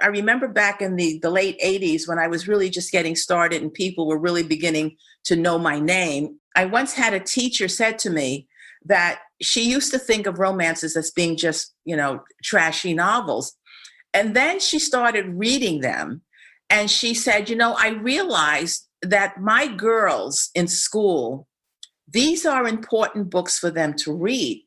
I remember back in the late 80s when I was really just getting started and people were really beginning to know my name. I once had a teacher said to me that she used to think of romances as being just, trashy novels. And then she started reading them. And she said, I realized that my girls in school, these are important books for them to read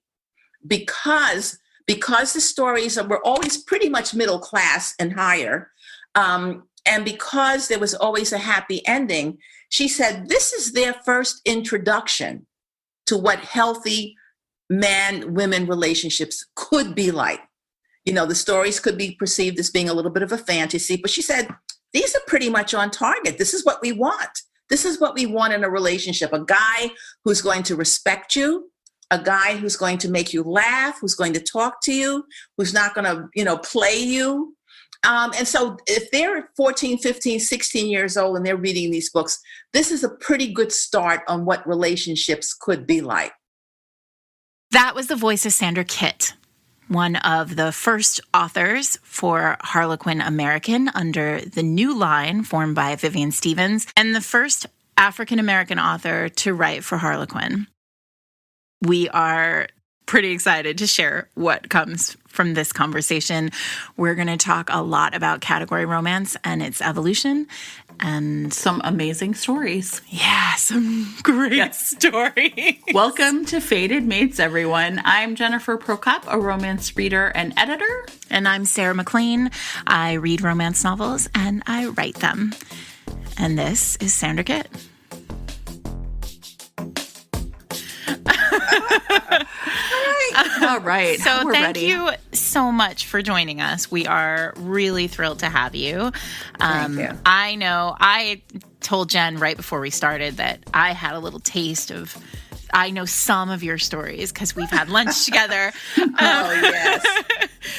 because the stories were always pretty much middle class and higher. And because there was always a happy ending, she said, this is their first introduction to what healthy man-women relationships could be like. The stories could be perceived as being a little bit of a fantasy, but she said, these are pretty much on target. This is what we want. This is what we want in a relationship. A guy who's going to respect you, a guy who's going to make you laugh, who's going to talk to you, who's not going to, play you. And so if they're 14, 15, 16 years old and they're reading these books, this is a pretty good start on what relationships could be like. That was the voice of Sandra Kitt, one of the first authors for Harlequin American under the new line formed by Vivian Stephens, and the first African American author to write for Harlequin. We are pretty excited to share what comes from this conversation. We're going to talk a lot about category romance and its evolution and some amazing stories. Yeah, some great stories. Welcome to Fated Mates, everyone. I'm Jennifer Prokop, a romance reader and editor. And I'm Sarah McLean. I read romance novels and I write them. And this is Sandra Kitt. All right. So we're thank ready. you so much for joining us. We are really thrilled to have you. Thank you. I know I told Jen right before we started that I had a little taste of, I know some of your stories because we've had lunch together. Oh, yes.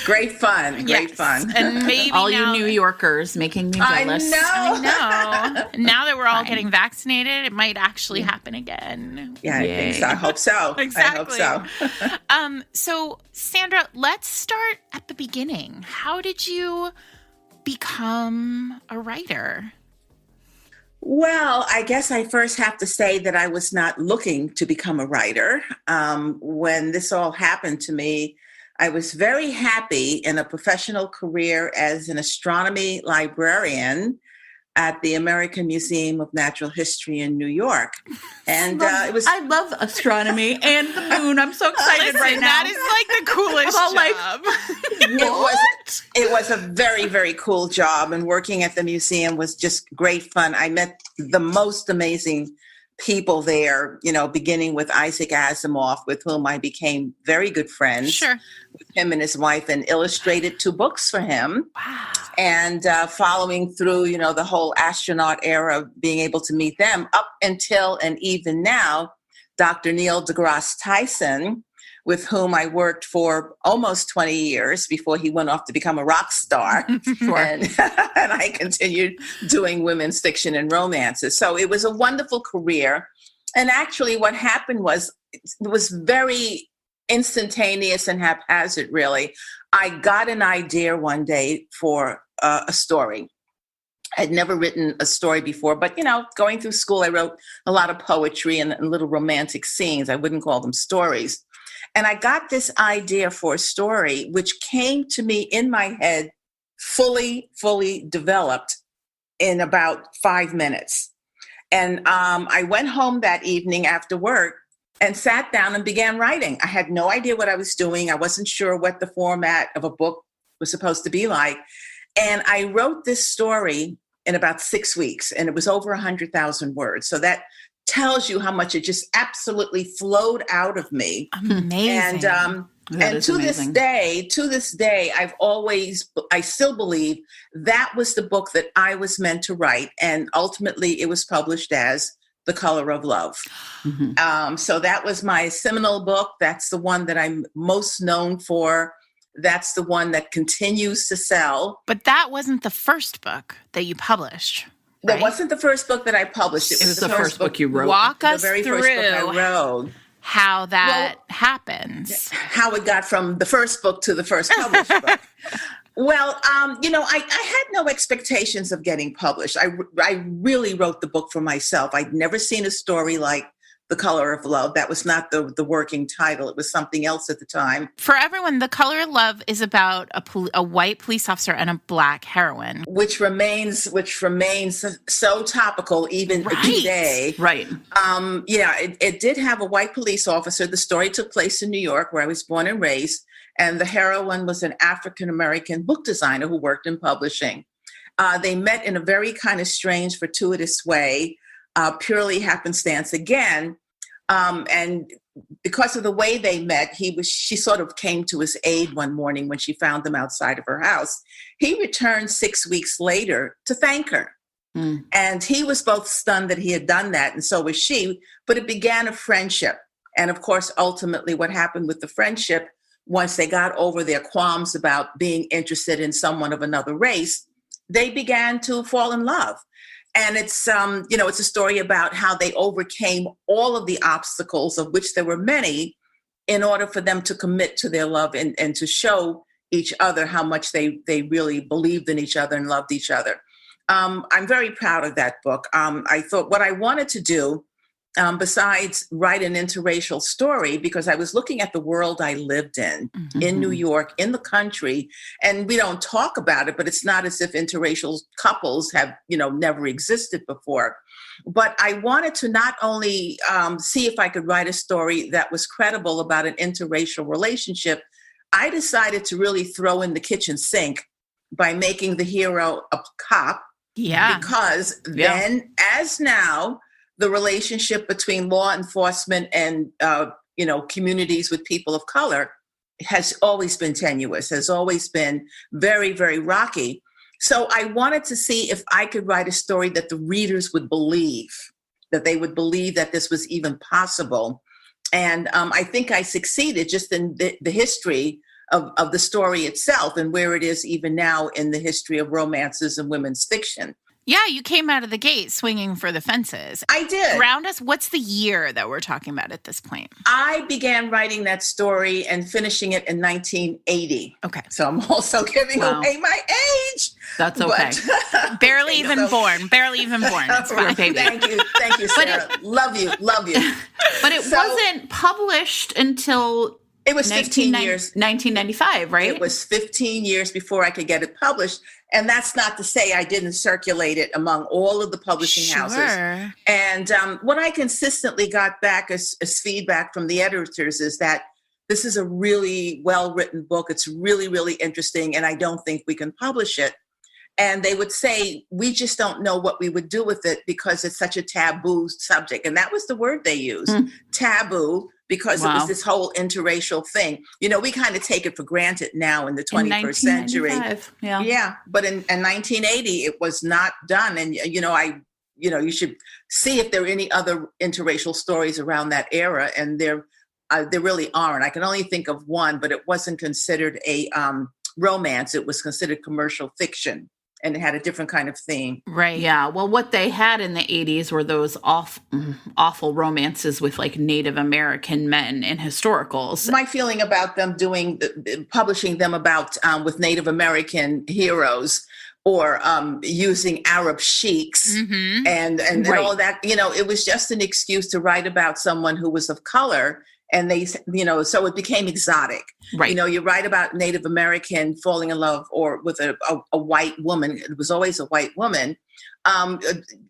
Great fun. Great fun. And maybe all now, you New Yorkers making me jealous. I know. Now that we're all getting vaccinated, it might actually happen again. Yeah, I think so. I hope so. Exactly. I hope so. So, Sandra, let's start at the beginning. How did you become a writer? Well, I guess I first have to say that I was not looking to become a writer. When this all happened to me, I was very happy in a professional career as an astronomy librarian at the American Museum of Natural History in New York. And it was... I love astronomy and the moon. I'm so excited right now. That is like the coolest job. It was a very, very cool job. And working at the museum was just great fun. I met the most amazing people there, beginning with Isaac Asimov, with whom I became very good friends. Sure. With him and his wife, and illustrated 2 books for him. Wow. And following through, the whole astronaut era, being able to meet them up until and even now, Dr. Neil deGrasse Tyson, with whom I worked for almost 20 years before he went off to become a rock star. Sure. And I continued doing women's fiction and romances. So it was a wonderful career. And actually what happened was, it was very instantaneous and haphazard, really. I got an idea one day for a story. I'd never written a story before, but, going through school, I wrote a lot of poetry and little romantic scenes. I wouldn't call them stories. And I got this idea for a story, which came to me in my head, fully developed in about 5 minutes. And I went home that evening after work and sat down and began writing. I had no idea what I was doing. I wasn't sure what the format of a book was supposed to be like. And I wrote this story in about 6 weeks, and it was over 100,000 words. So that tells you how much it just absolutely flowed out of me. Amazing. And to this day, I still believe that was the book that I was meant to write. And ultimately it was published as The Color of Love. Mm-hmm. So that was my seminal book. That's the one that I'm most known for. That's the one that continues to sell. But that wasn't the first book that you published. Right? That wasn't the first book that I published. It was the first book you wrote. Walk us the very through first book I wrote. How that happens. How it got from the first book to the first published book. Well, I had no expectations of getting published. I really wrote the book for myself. I'd never seen a story like The Color of Love. That was not the working title. It was something else at the time. For everyone, The Color of Love is about a white police officer and a black heroine. Which remains so topical even today. Right. It did have a white police officer. The story took place in New York, where I was born and raised. And the heroine was an African American book designer who worked in publishing. They met in a very kind of strange, fortuitous way, purely happenstance again. And because of the way they met, she sort of came to his aid one morning when she found them outside of her house. He returned 6 weeks later to thank her. Mm. And he was both stunned that he had done that, and so was she, but it began a friendship. And of course, ultimately what happened with the friendship, once they got over their qualms about being interested in someone of another race, they began to fall in love. And it's a story about how they overcame all of the obstacles, of which there were many, in order for them to commit to their love and to show each other how much they really believed in each other and loved each other. I'm very proud of that book. I thought what I wanted to do, besides write an interracial story, because I was looking at the world I lived in New York, in the country, and we don't talk about it, but it's not as if interracial couples have, never existed before. But I wanted to not only see if I could write a story that was credible about an interracial relationship, I decided to really throw in the kitchen sink by making the hero a cop. Yeah. Because then, as now, the relationship between law enforcement and, communities with people of color has always been tenuous, has always been very, very rocky. So I wanted to see if I could write a story that the readers would believe, that they would believe that this was even possible. And I think I succeeded just in the history of the story itself and where it is even now in the history of romances and women's fiction. Yeah, you came out of the gate swinging for the fences. I did. Ground us, what's the year that we're talking about at this point? I began writing that story and finishing it in 1980. Okay. So I'm also giving away my age. That's okay. Barely even born. That's fine. Thank you, Sarah. Love you. But it wasn't published until... It was 15 years. 1995, right? It was 15 years before I could get it published. And that's not to say I didn't circulate it among all of the publishing houses. And what I consistently got back as feedback from the editors is that this is a really well-written book. It's really, really interesting, and I don't think we can publish it. And they would say, we just don't know what we would do with it because it's such a taboo subject. And that was the word they used, taboo, because it was this whole interracial thing. We kind of take it for granted now in the 21st century. Yeah. But in 1980, it was not done. And, you should see if there are any other interracial stories around that era. And there really aren't. I can only think of one, but it wasn't considered a romance. It was considered commercial fiction. And it had a different kind of theme. Right. Yeah. Well, what they had in the 80s were those awful romances with like Native American men in historicals. My feeling about them publishing them about with Native American heroes or using Arab sheiks and all that, it was just an excuse to write about someone who was of color. And they, so it became exotic. Right. You write about Native American falling in love or with a white woman. It was always a white woman.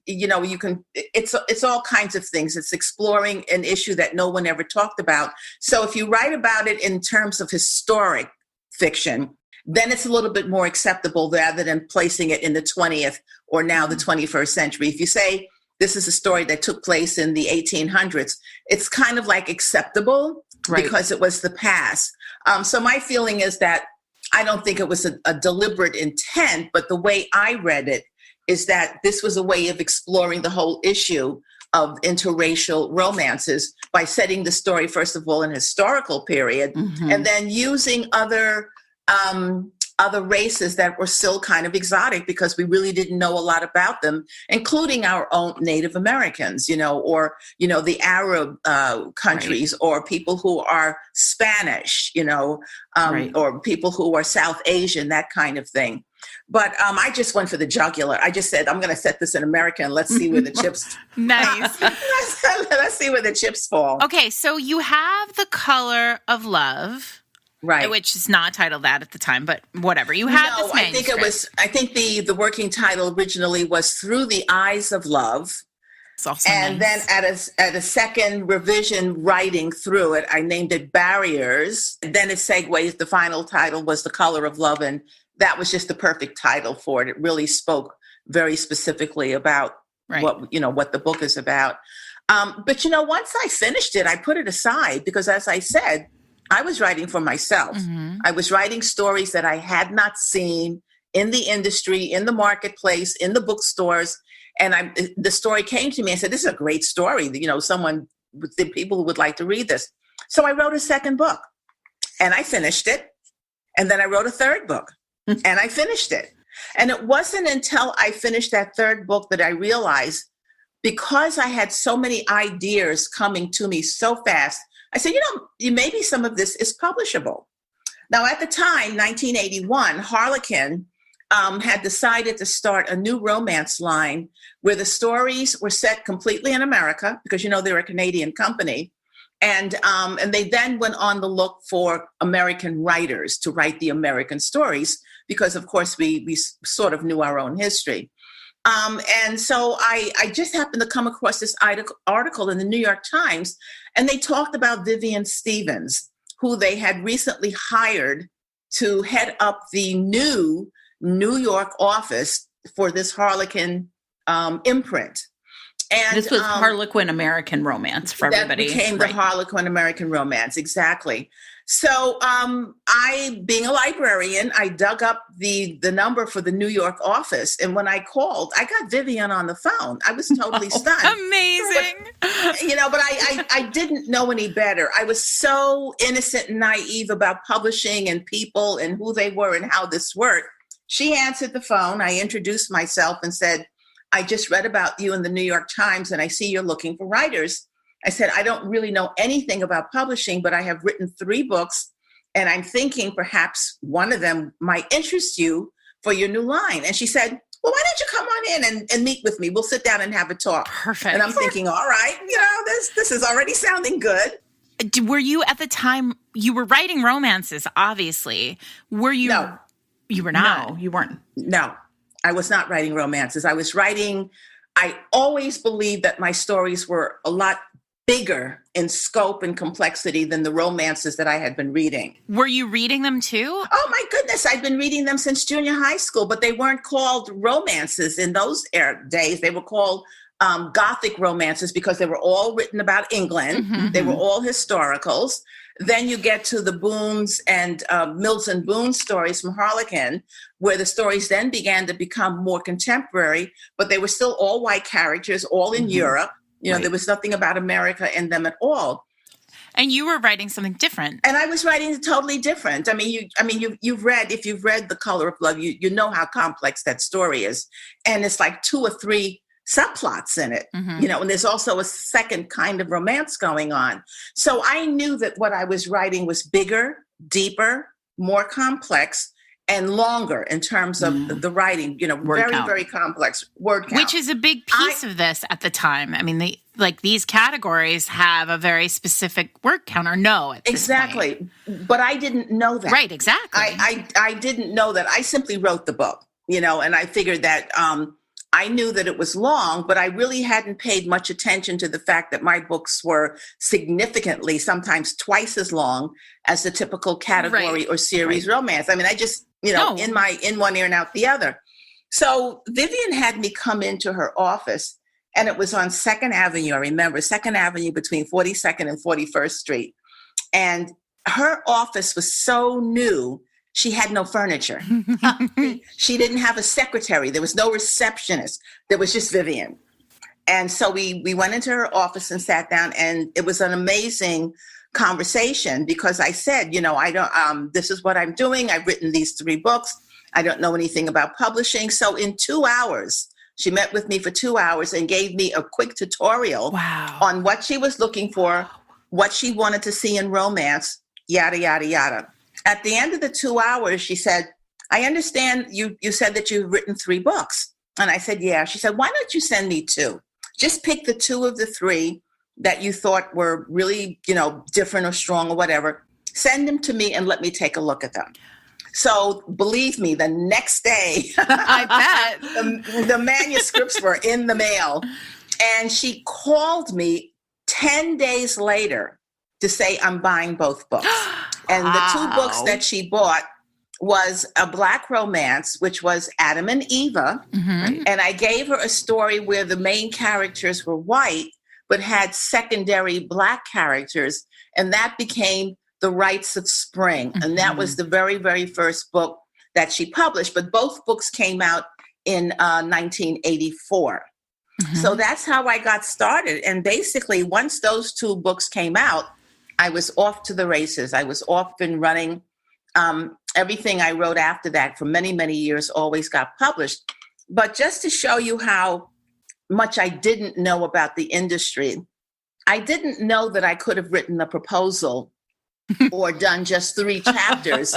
You can, it's all kinds of things. It's exploring an issue that no one ever talked about. So if you write about it in terms of historic fiction, then it's a little bit more acceptable rather than placing it in the 20th or now the 21st century. If you say, this is a story that took place in the 1800s. It's kind of like acceptable because it was the past. So my feeling is that I don't think it was a deliberate intent, but the way I read it is that this was a way of exploring the whole issue of interracial romances by setting the story, first of all, in a historical period, and then using other other races that were still kind of exotic because we really didn't know a lot about them, including our own Native Americans, or, the Arab countries, or people who are Spanish, or people who are South Asian, that kind of thing. But I just went for the jugular. I just said, I'm going to set this in American. Let's see where the chips. Nice. Let's see where the chips fall. Okay, so you have The Color of Love. Right. Which is not titled that at the time, but whatever. You had this manuscript. I think the working title originally was Through the Eyes of Love. It's also and nice. Then at a second revision writing through it, I named it Barriers. And then it segues. The final title was The Color of Love. And that was just the perfect title for it. It really spoke very specifically about what the book is about. But once I finished it, I put it aside because, as I said, I was writing for myself. Mm-hmm. I was writing stories that I had not seen in the industry, in the marketplace, in the bookstores. And the story came to me and said, this is a great story. The people who would like to read this. So I wrote a second book and I finished it. And then I wrote a third book and I finished it. And it wasn't until I finished that third book that I realized, because I had so many ideas coming to me so fast, I said, maybe some of this is publishable. Now, at the time, 1981, Harlequin had decided to start a new romance line where the stories were set completely in America, because, they're a Canadian company. And they then went on the look for American writers to write the American stories, because, of course, we sort of knew our own history. And so I just happened to come across this article in the New York Times, and they talked about Vivian Stephens, who they had recently hired to head up the new New York office for this Harlequin imprint. And this was Harlequin American romance for everybody. That became the Harlequin American romance, exactly. So I, being a librarian, I dug up the number for the New York office. And when I called, I got Vivian on the phone. I was totally stunned. Amazing. But I didn't know any better. I was so innocent and naive about publishing and people and who they were and how this worked. She answered the phone. I introduced myself and said, I just read about you in the New York Times and I see you're looking for writers. I said, I don't really know anything about publishing, but I have written 3 books and I'm thinking perhaps one of them might interest you for your new line. And she said, well, why don't you come on in and meet with me? We'll sit down and have a talk. Perfect. And I'm thinking, all right, this is already sounding good. Were you at the time, you were writing romances, obviously. Were you? No. You were not? No, you weren't. No, I was not writing romances. I always believed that my stories were a lot bigger in scope and complexity than the romances that I had been reading. Were you reading them too? Oh my goodness, I'd been reading them since junior high school, but they weren't called romances in those days. They were called Gothic romances because they were all written about England. Mm-hmm. They were all historicals. Then you get to the Boones and Mills and Boone stories from Harlequin, where the stories then began to become more contemporary, but they were still all white characters, all in Europe. Right. There was nothing about America in them at all. And you were writing something different. And I was writing totally different. You've read, if you've read The Color of Love, you know how complex that story is. And it's like 2 or 3 subplots in it, and there's also a second kind of romance going on. So I knew that what I was writing was bigger, deeper, more complex, and longer in terms of the writing, very, count. Very complex word count. Which is a big piece of this at the time. I mean, these categories have a very specific word count, or no, at this point. But I didn't know that. Right, exactly. I didn't know that. I simply wrote the book, and I figured that I knew that it was long, but I really hadn't paid much attention to the fact that my books were significantly, sometimes twice as long as the typical category or series romance. I mean, I just, in one ear and out the other. So Vivian had me come into her office, and it was on 2nd Avenue. I remember 2nd Avenue between 42nd and 41st Street. And her office was so new. She had no furniture. She didn't have a secretary. There was no receptionist. There was just Vivian. And so we went into her office and sat down, and it was an amazing conversation because I said, I don't, this is what I'm doing. I've written these 3 books. I don't know anything about publishing. So in 2 hours, she met with me for 2 hours and gave me a quick tutorial on what she was looking for, what she wanted to see in romance, yada, yada, yada. At the end of the 2 hours, she said, I understand you said that you've written 3 books. And I said, yeah. She said, why don't you send me 2? Just pick the 2 of the 3 that you thought were really, different or strong or whatever. Send them to me and let me take a look at them. So believe me, the next day, I bet the manuscripts were in the mail. And she called me 10 days later to say, I'm buying both books. And the 2 books that she bought was a Black romance, which was Adam and Eva. Mm-hmm. And I gave her a story where the main characters were white, but had secondary Black characters. And that became the Rites of Spring. Mm-hmm. And that was the very, very first book that she published. But both books came out in 1984. Mm-hmm. So that's how I got started. And basically, once those 2 books came out, I was off to the races. I was off and running. Everything I wrote after that for many, many years always got published. But just to show you how much I didn't know about the industry, I didn't know that I could have written a proposal or done just 3 chapters,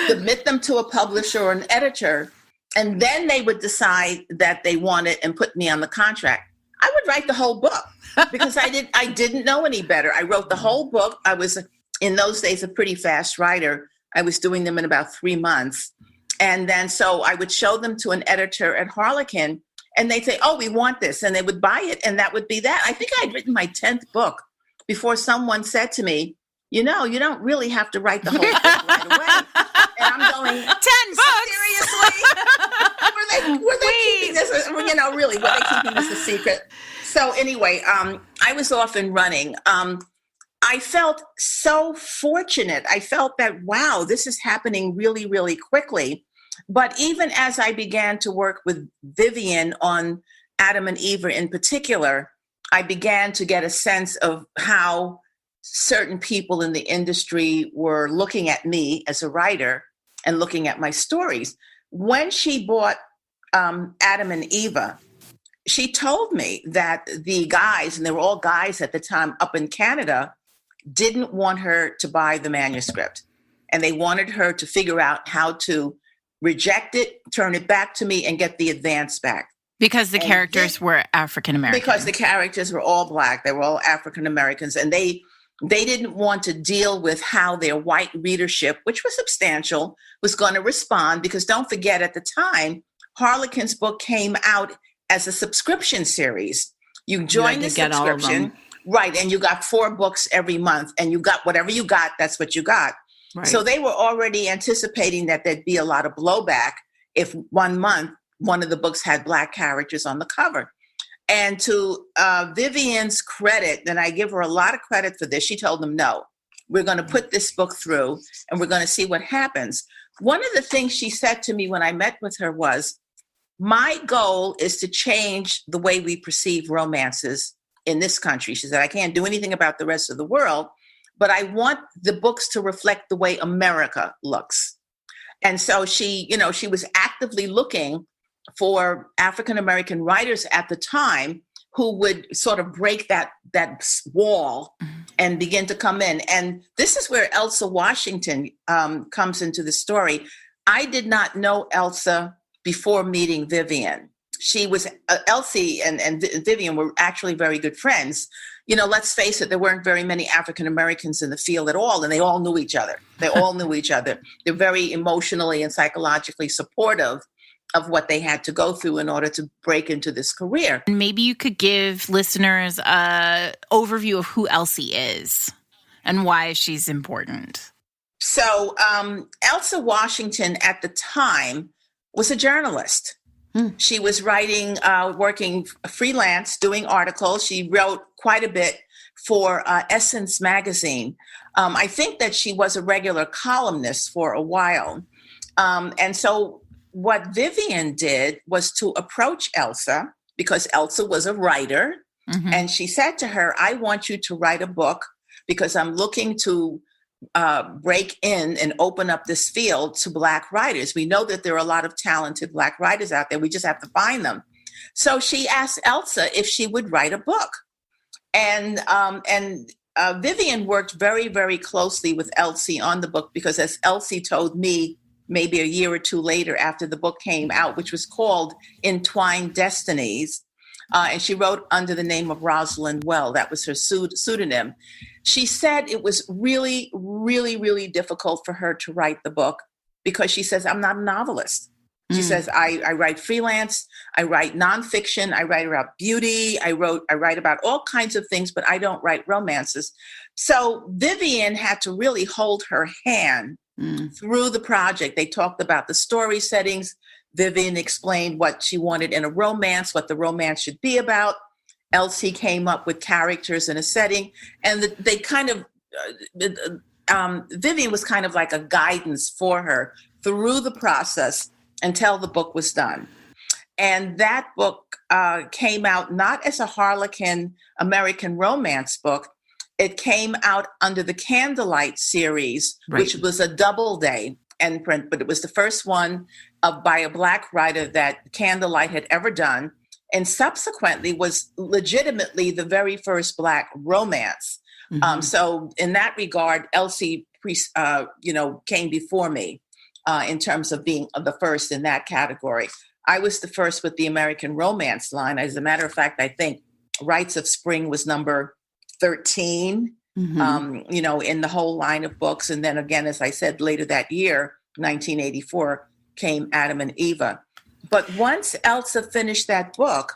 submit them to a publisher or an editor, and then they would decide that they wanted and put me on the contract. I would write the whole book because I didn't know any better. I wrote the whole book. I was, in those days, a pretty fast writer. I was doing them in about 3 months. And then so I would show them to an editor at Harlequin, and they'd say, oh, we want this. And they would buy it, and that would be that. I think I'd written my 10th book before someone said to me, you don't really have to write the whole book right away. And I'm going, 10 books? Seriously? were they keeping this, really, were they keeping this a secret? So anyway, I was off and running. I felt so fortunate. I felt that, wow, this is happening really, really quickly. But even as I began to work with Vivian on Adam and Eva in particular, I began to get a sense of how certain people in the industry were looking at me as a writer and looking at my stories. When she bought Adam and Eva, she told me that the guys, and they were all guys at the time up in Canada, didn't want her to buy the manuscript. And they wanted her to figure out how to reject it, turn it back to me, and get the advance back. Because the characters were African American. Because the characters were all Black. They were all African Americans. And they didn't want to deal with how their white readership, which was substantial, was going to respond. Because don't forget, at the time, Harlequin's book came out as a subscription series. You joined the subscription, right? And you got 4 books every month, and you got whatever you got, that's what you got. Right. So they were already anticipating that there'd be a lot of blowback if 1 month one of the books had Black characters on the cover. And to Vivian's credit, and I give her a lot of credit for this, she told them, no, we're going to put this book through and we're going to see what happens. One of the things she said to me when I met with her was, my goal is to change the way we perceive romances in this country. She said, I can't do anything about the rest of the world, but I want the books to reflect the way America looks. And so she was actively looking for African-American writers at the time who would sort of break that wall and begin to come in. And this is where Elsa Washington comes into the story. I did not know Elsa before meeting Vivian. She was, Elsie and Vivian were actually very good friends. Let's face it, there weren't very many African Americans in the field at all, and they all knew each other. They're very emotionally and psychologically supportive of what they had to go through in order to break into this career. Maybe you could give listeners an overview of who Elsie is and why she's important. So Elsa Washington at the time was a journalist. She was writing, working freelance, doing articles. She wrote quite a bit for Essence magazine. I think that she was a regular columnist for a while. And so what Vivian did was to approach Elsa, because Elsa was a writer. Mm-hmm. And she said to her, I want you to write a book, because I'm looking to break in and open up this field to Black writers. We know that there are a lot of talented Black writers out there. We just have to find them. So she asked Elsa if she would write a book. And Vivian worked very, very closely with Elsie on the book, because as Elsie told me maybe a year or two later after the book came out, which was called Entwined Destinies, and she wrote under the name of Rosalind Well. That was her pseudonym. She said it was really, really, really difficult for her to write the book because she says, I'm not a novelist. She says, I write freelance, I write nonfiction, I write about beauty, I write about all kinds of things, but I don't write romances. So Vivian had to really hold her hand through the project. They talked about the story settings. Vivian explained what she wanted in a romance, what the romance should be about. Elsie came up with characters and a setting, and they kind of, Vivian was kind of like a guidance for her through the process until the book was done. And that book came out not as a Harlequin American romance book. It came out under the Candlelight series, which was a Doubleday imprint, but it was the first one by a Black writer that Candlelight had ever done, and subsequently was legitimately the very first Black romance. So in that regard, Elsie, came before me in terms of being the first in that category. I was the first with the American romance line. As a matter of fact, I think Rites of Spring was number 13, in the whole line of books. And then again, as I said, later that year, 1984, came Adam and Eva. But once Elsa finished that book,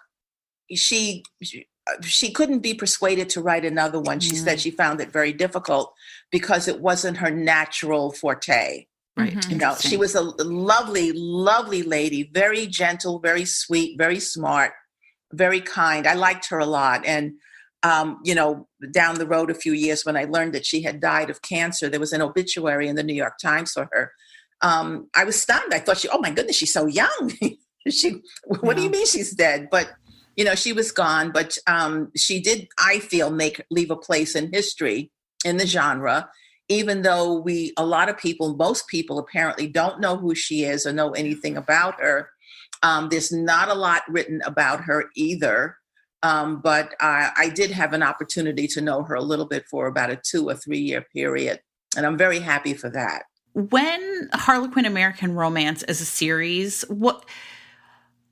she couldn't be persuaded to write another one. She said she found it very difficult because it wasn't her natural forte. Right. She was a lovely, lovely lady, very gentle, very sweet, very smart, very kind. I liked her a lot. And, down the road a few years when I learned that she had died of cancer, there was an obituary in the New York Times for her. I was stunned. I thought oh my goodness, she's so young. What do you mean she's dead? But, she was gone. But she did, I feel, leave a place in history in the genre, even though most people apparently don't know who she is or know anything about her. There's not a lot written about her either. But I did have an opportunity to know her a little bit for about a 2 or 3 year period. And I'm very happy for that. When Harlequin American Romance as a series,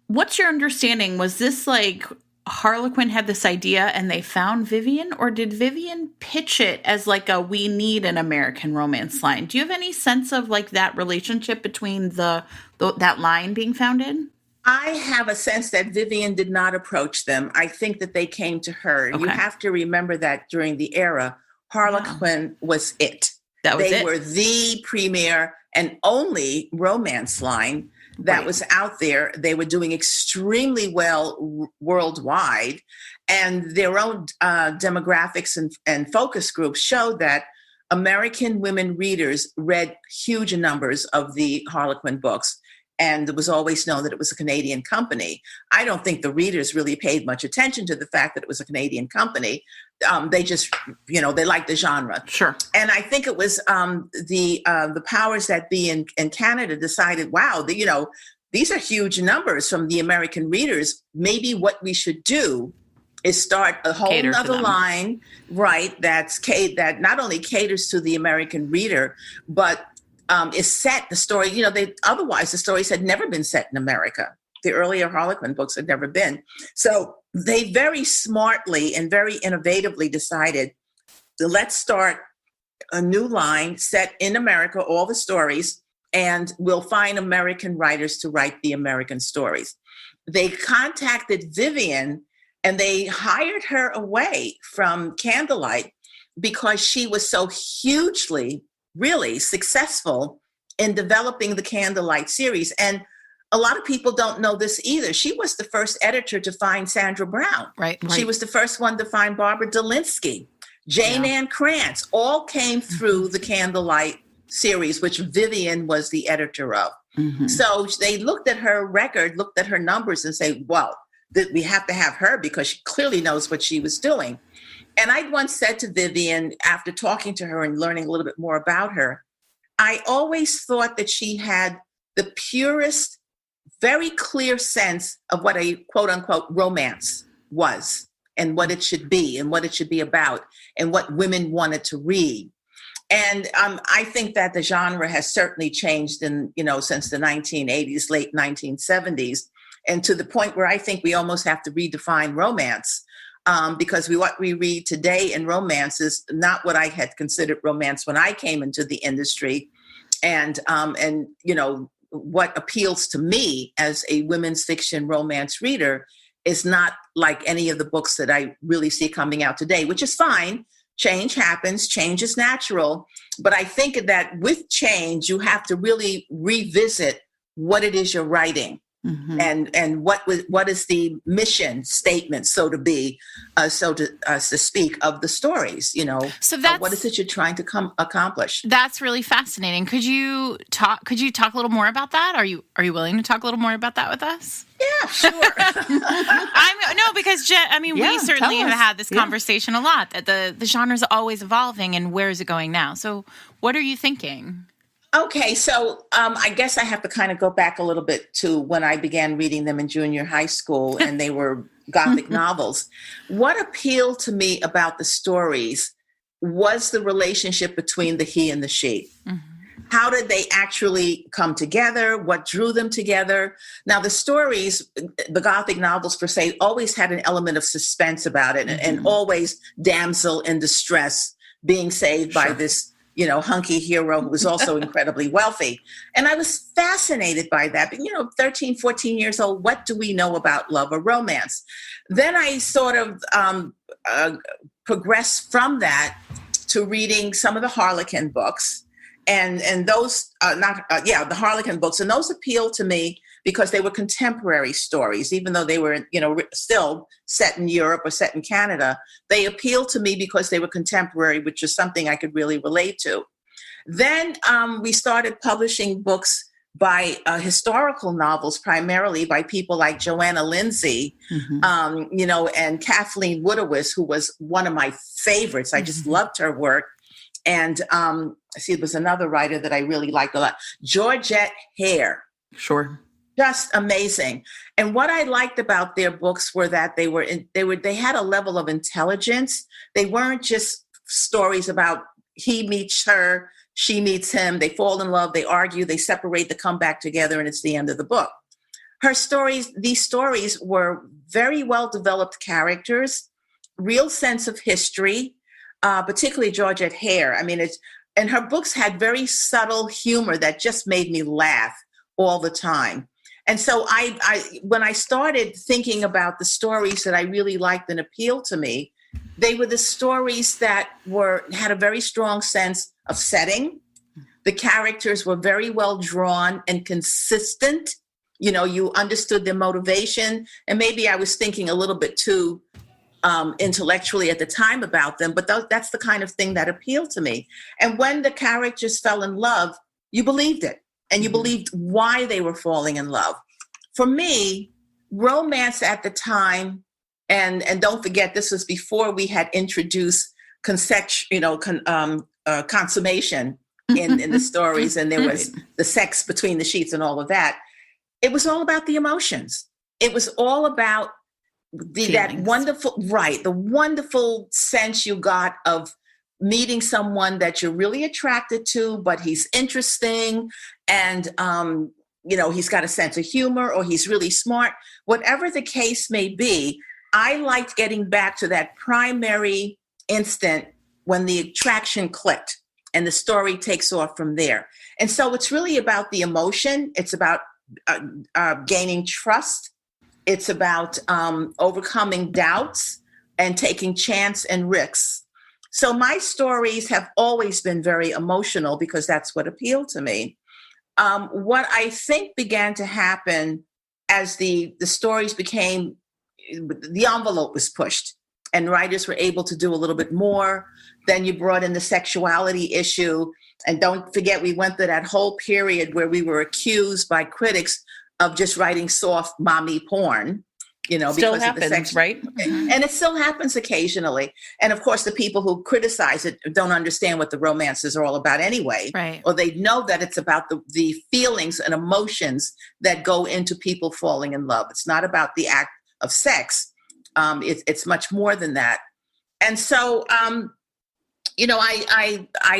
what's your understanding? Was this like Harlequin had this idea and they found Vivian, or did Vivian pitch it as like we need an American romance line? Do you have any sense of like that relationship between that line being founded? I have a sense that Vivian did not approach them. I think that they came to her. Okay. You have to remember that during the era, Harlequin was it. They were the premier and only romance line that was out there. They were doing extremely well worldwide, and their own demographics and focus groups showed that American women readers read huge numbers of the Harlequin books. And it was always known that it was a Canadian company. I don't think the readers really paid much attention to the fact that it was a Canadian company. They just, they liked the genre. Sure. And I think it was the powers that be in Canada decided, wow, these are huge numbers from the American readers. Maybe what we should do is start a whole other line, right? That not only caters to the American reader, but is set the story. Otherwise the stories had never been set in America. The earlier Harlequin books had never been. So they very smartly and very innovatively decided let's start a new line set in America, all the stories, and we'll find American writers to write the American stories. They contacted Vivian and they hired her away from Candlelight because she was so hugely, really successful in developing the Candlelight series. And a lot of people don't know this either. She was the first editor to find Sandra Brown. Right. She was the first one to find Barbara Delinsky. Jane Ann Krantz all came through the Candlelight series, which Vivian was the editor of. Mm-hmm. So they looked at her record, looked at her numbers and say, well, we have to have her because she clearly knows what she was doing. And I once said to Vivian, after talking to her and learning a little bit more about her, I always thought that she had the purest, very clear sense of what a quote unquote romance was and what it should be and what it should be about and what women wanted to read. And I think that the genre has certainly changed since the 1980s, late 1970s, and to the point where I think we almost have to redefine romance because what we read today in romance is not what I had considered romance when I came into the industry. And what appeals to me as a women's fiction romance reader is not like any of the books that I really see coming out today, which is fine. Change happens, change is natural. But I think that with change, you have to really revisit what it is you're writing. Mm-hmm. And what is the mission statement, so to speak, of the stories, So what is it you're trying to accomplish? That's really fascinating. Could you talk a little more about that? Are you willing to talk a little more about that with us? Yeah, sure. Because we certainly have had this conversation a lot, that the genre is always evolving, and where is it going now? So what are you thinking? Okay, so I guess I have to kind of go back a little bit to when I began reading them in junior high school, and they were Gothic novels. What appealed to me about the stories was the relationship between the he and the she. Mm-hmm. How did they actually come together? What drew them together? Now, the stories, the Gothic novels per se, always had an element of suspense about it, mm-hmm. and always damsel in distress being saved by this hunky hero who was also incredibly wealthy. And I was fascinated by that. But, 13, 14 years old, what do we know about love or romance? Then I sort of progressed from that to reading some of the Harlequin books. And those, the Harlequin books. And those appealed to me because they were contemporary stories, even though they were, still set in Europe or set in Canada. They appealed to me because they were contemporary, which is something I could really relate to. Then we started publishing books by historical novels, primarily by people like Joanna Lindsay, mm-hmm. And Kathleen Woodowis, who was one of my favorites. I just mm-hmm. loved her work. And there was another writer that I really liked a lot, Georgette Hare. Sure. Just amazing. And what I liked about their books were that they had a level of intelligence. They weren't just stories about he meets her, she meets him, they fall in love, they argue, they separate, they come back together, and it's the end of the book. These stories were very well developed characters, real sense of history, particularly Georgette Hare. And her books had very subtle humor that just made me laugh all the time. And so when I started thinking about the stories that I really liked and appealed to me, they were the stories that had a very strong sense of setting. The characters were very well drawn and consistent. You understood their motivation. And maybe I was thinking a little bit too intellectually at the time about them, but that's the kind of thing that appealed to me. And when the characters fell in love, you believed it. And you believed why they were falling in love. For me, romance at the time, and don't forget, this was before we had introduced consummation in the stories, and there was the sex between the sheets and all of that. It was all about the emotions. It was all about the wonderful sense you got of meeting someone that you're really attracted to, but he's interesting, and he's got a sense of humor, or he's really smart. Whatever the case may be, I liked getting back to that primary instant when the attraction clicked and the story takes off from there. And so it's really about the emotion. It's about gaining trust. It's about overcoming doubts and taking chance and risks. So my stories have always been very emotional because that's what appealed to me. What I think began to happen as the stories became, the envelope was pushed and writers were able to do a little bit more. Then you brought in the sexuality issue. And don't forget, we went through that whole period where we were accused by critics of just writing soft mommy porn. Still because happens, of the sex, right? and it still happens occasionally. And of course, the people who criticize it don't understand what the romances are all about anyway, Right. or they know that it's about the feelings and emotions that go into people falling in love. It's not about the act of sex. It's much more than that. And so, I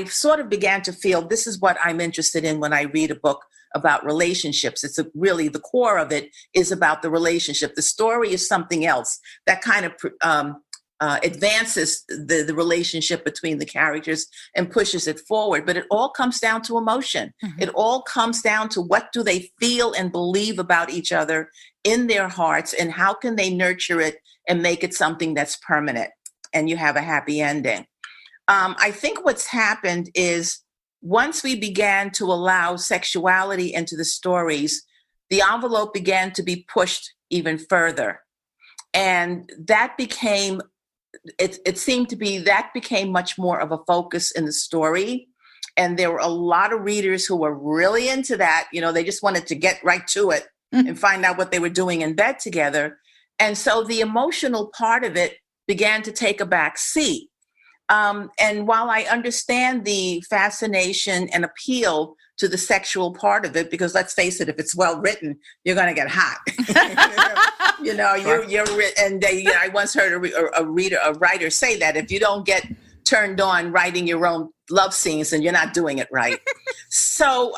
sort of began to feel this is what I'm interested in when I read a book about relationships. It's really the core of it is about the relationship. The story is something else that kind of advances the relationship between the characters and pushes it forward. But it all comes down to emotion. Mm-hmm. It all comes down to what do they feel and believe about each other in their hearts, and how can they nurture it and make it something that's permanent, and you have a happy ending. I think what's happened is once we began to allow sexuality into the stories, the envelope began to be pushed even further. And that became, it seemed to be, that became much more of a focus in the story. And there were a lot of readers who were really into that. They just wanted to get right to it and find out what they were doing in bed together. And so the emotional part of it began to take a back seat. And while I understand the fascination and appeal to the sexual part of it, because let's face it, if it's well written, you're going to get hot. I once heard a writer say that if you don't get turned on writing your own love scenes, then you're not doing it right. So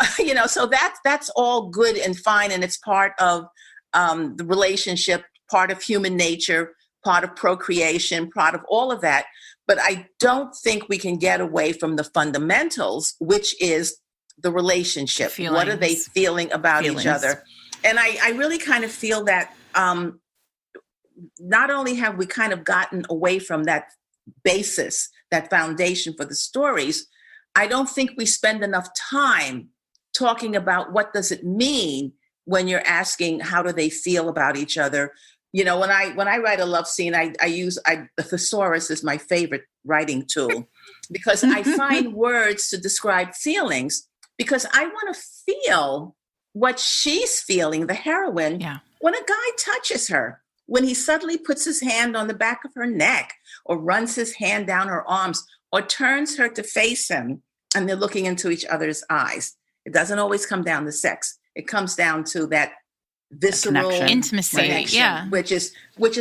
that's all good and fine, and it's part of the relationship, part of human nature, part of procreation, part of all of that. But I don't think we can get away from the fundamentals, which is the relationship. Feelings. What are they feeling about each other? And I really kind of feel that not only have we kind of gotten away from that basis, that foundation for the stories, I don't think we spend enough time talking about what does it mean when you're asking how do they feel about each other. When I write a love scene, I use the thesaurus is my favorite writing tool, because I find words to describe feelings, because I want to feel what she's feeling, the heroine, when a guy touches her, when he suddenly puts his hand on the back of her neck, or runs his hand down her arms, or turns her to face him, and they're looking into each other's eyes. It doesn't always come down to sex. It comes down to that visceral intimacy, connection, which is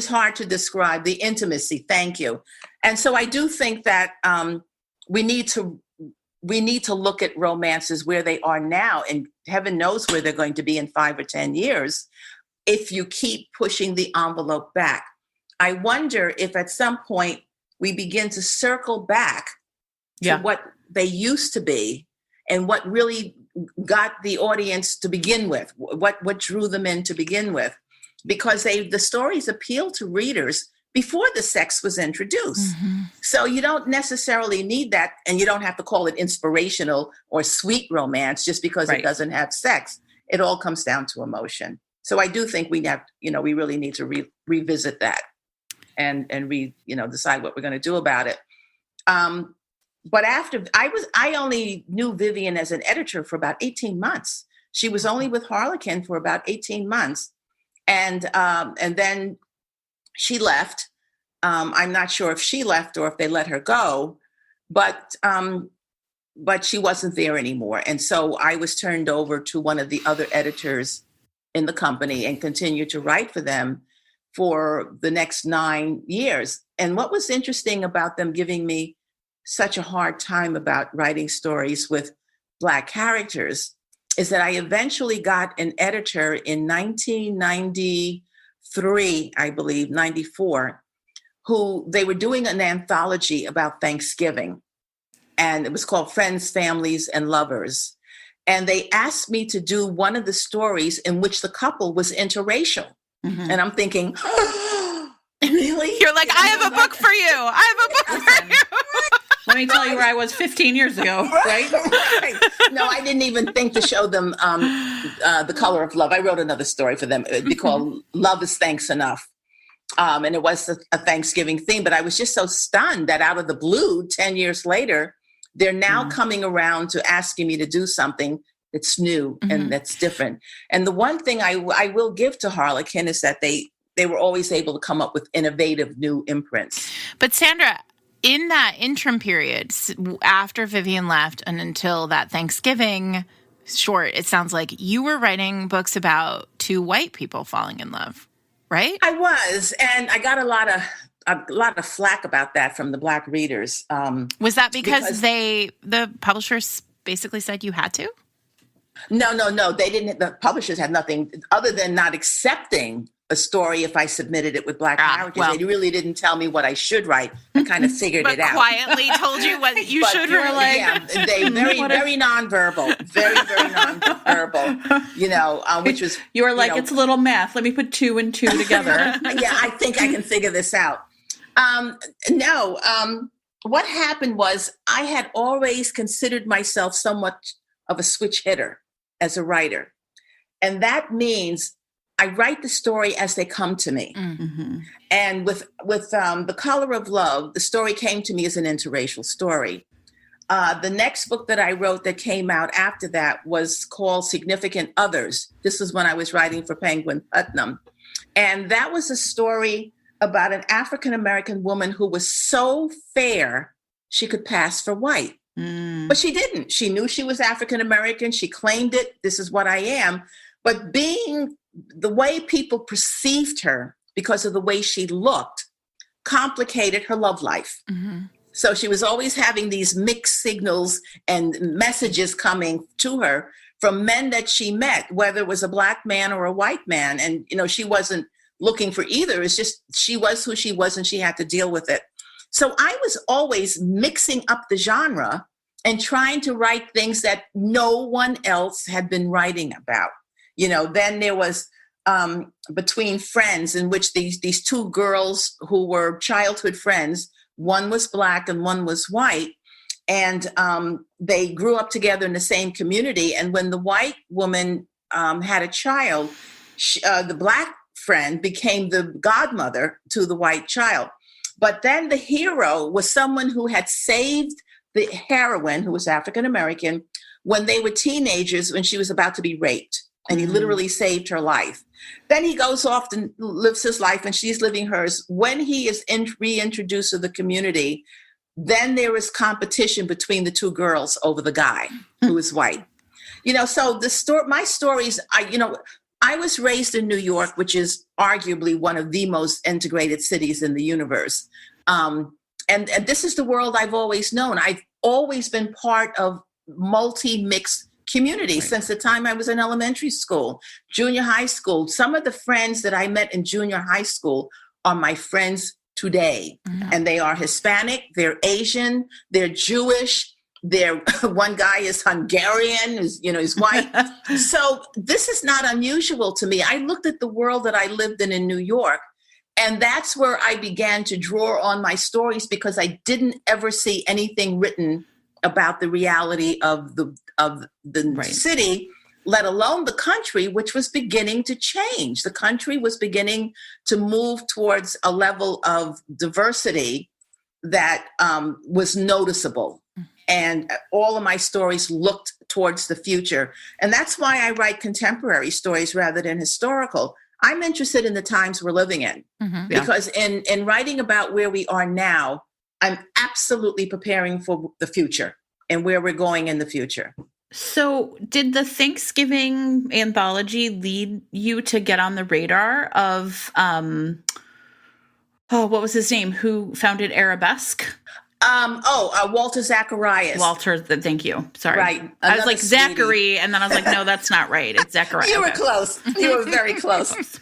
hard to describe. The intimacy. Thank you. And so I do think that we need to look at romances where they are now, and heaven knows where they're going to be in 5 or 10 years. If you keep pushing the envelope back, I wonder if at some point we begin to circle back to what they used to be and what really got the audience to begin with, what drew them in to begin with, because the stories appeal to readers before the sex was introduced. Mm-hmm. So you don't necessarily need that, and you don't have to call it inspirational or sweet romance just because it doesn't have sex. It all comes down to emotion. So I do think we really need to revisit that and decide what we're going to do about it. But after I only knew Vivian as an editor for about 18 months. She was only with Harlequin for about 18 months. And then she left. I'm not sure if she left or if they let her go, but she wasn't there anymore. And so I was turned over to one of the other editors in the company and continued to write for them for the next 9 years. And what was interesting about them giving me such a hard time about writing stories with Black characters is that I eventually got an editor in 1993, I believe, 94, who they were doing an anthology about Thanksgiving. And it was called Friends, Families, and Lovers. And they asked me to do one of the stories in which the couple was interracial. Mm-hmm. And I'm thinking, really? You're like, I have a book for you. I have a book for you. Let me tell you where I was 15 years ago, right? Right. No, I didn't even think to show them The Color of Love. I wrote another story for them. It'd be called Love is Thanks Enough. And it was a Thanksgiving theme. But I was just so stunned that out of the blue, 10 years later, they're now coming around to asking me to do something that's new and that's different. And the one thing I will give to Harlequin is that they they were always able to come up with innovative new imprints. But Sandra, in that interim period, after Vivian left and until that Thanksgiving short, it sounds like you were writing books about two white people falling in love, right? I was, and I got a lot of flack about that from the Black readers. Was that because the publishers basically said you had to? No. They didn't. The publishers had nothing other than not accepting a story if I submitted it with Black characters. Well. They really didn't tell me what I should write. I kind of figured it out. Quietly told you what you should write. Yeah, they very nonverbal, very nonverbal. Which was you were like, it's a little math. Let me put 2 and 2 together. Yeah, I think I can figure this out. What happened was I had always considered myself somewhat of a switch hitter as a writer, and that means I write the story as they come to me. Mm-hmm. And with The Color of Love, the story came to me as an interracial story. The next book that I wrote that came out after that was called Significant Others. This was when I was writing for Penguin Putnam. And that was a story about an African American woman who was so fair she could pass for white. But she didn't. She knew she was African American. She claimed it. This is what I am. But being the way people perceived her because of the way she looked complicated her love life. Mm-hmm. So she was always having these mixed signals and messages coming to her from men that she met, whether it was a Black man or a white man. And, she wasn't looking for either. It's just she was who she was and she had to deal with it. So I was always mixing up the genre and trying to write things that no one else had been writing about. Then there was Between Friends, in which these two girls who were childhood friends, one was Black and one was white, and they grew up together in the same community. And when the white woman had a child, the Black friend became the godmother to the white child. But then the hero was someone who had saved the heroine, who was African American, when they were teenagers, when she was about to be raped. And he literally saved her life. Then he goes off and lives his life, and she's living hers. When he is reintroduced to the community, then there is competition between the two girls over the guy who is white. So my stories, I was raised in New York, which is arguably one of the most integrated cities in the universe. And this is the world I've always known. I've always been part of multi-mixed community since the time I was in elementary school, junior high school. Some of the friends that I met in junior high school are my friends today. Mm-hmm. And they are Hispanic, they're Asian, they're Jewish, one guy is Hungarian, he's white. So this is not unusual to me. I looked at the world that I lived in New York, and that's where I began to draw on my stories, because I didn't ever see anything written about the reality of the city, let alone the country, which was beginning to change. The country was beginning to move towards a level of diversity that was noticeable. And all of my stories looked towards the future. And that's why I write contemporary stories rather than historical. I'm interested in the times we're living in, because in writing about where we are now, I'm absolutely preparing for the future and where we're going in the future. So did the Thanksgiving anthology lead you to get on the radar of, what was his name? Who founded Arabesque? Walter Zacharias. Walter, thank you. Sorry. Right. I was like Zachary, and then I was like, no, that's not right. It's Zacharias. You were close. You were very close.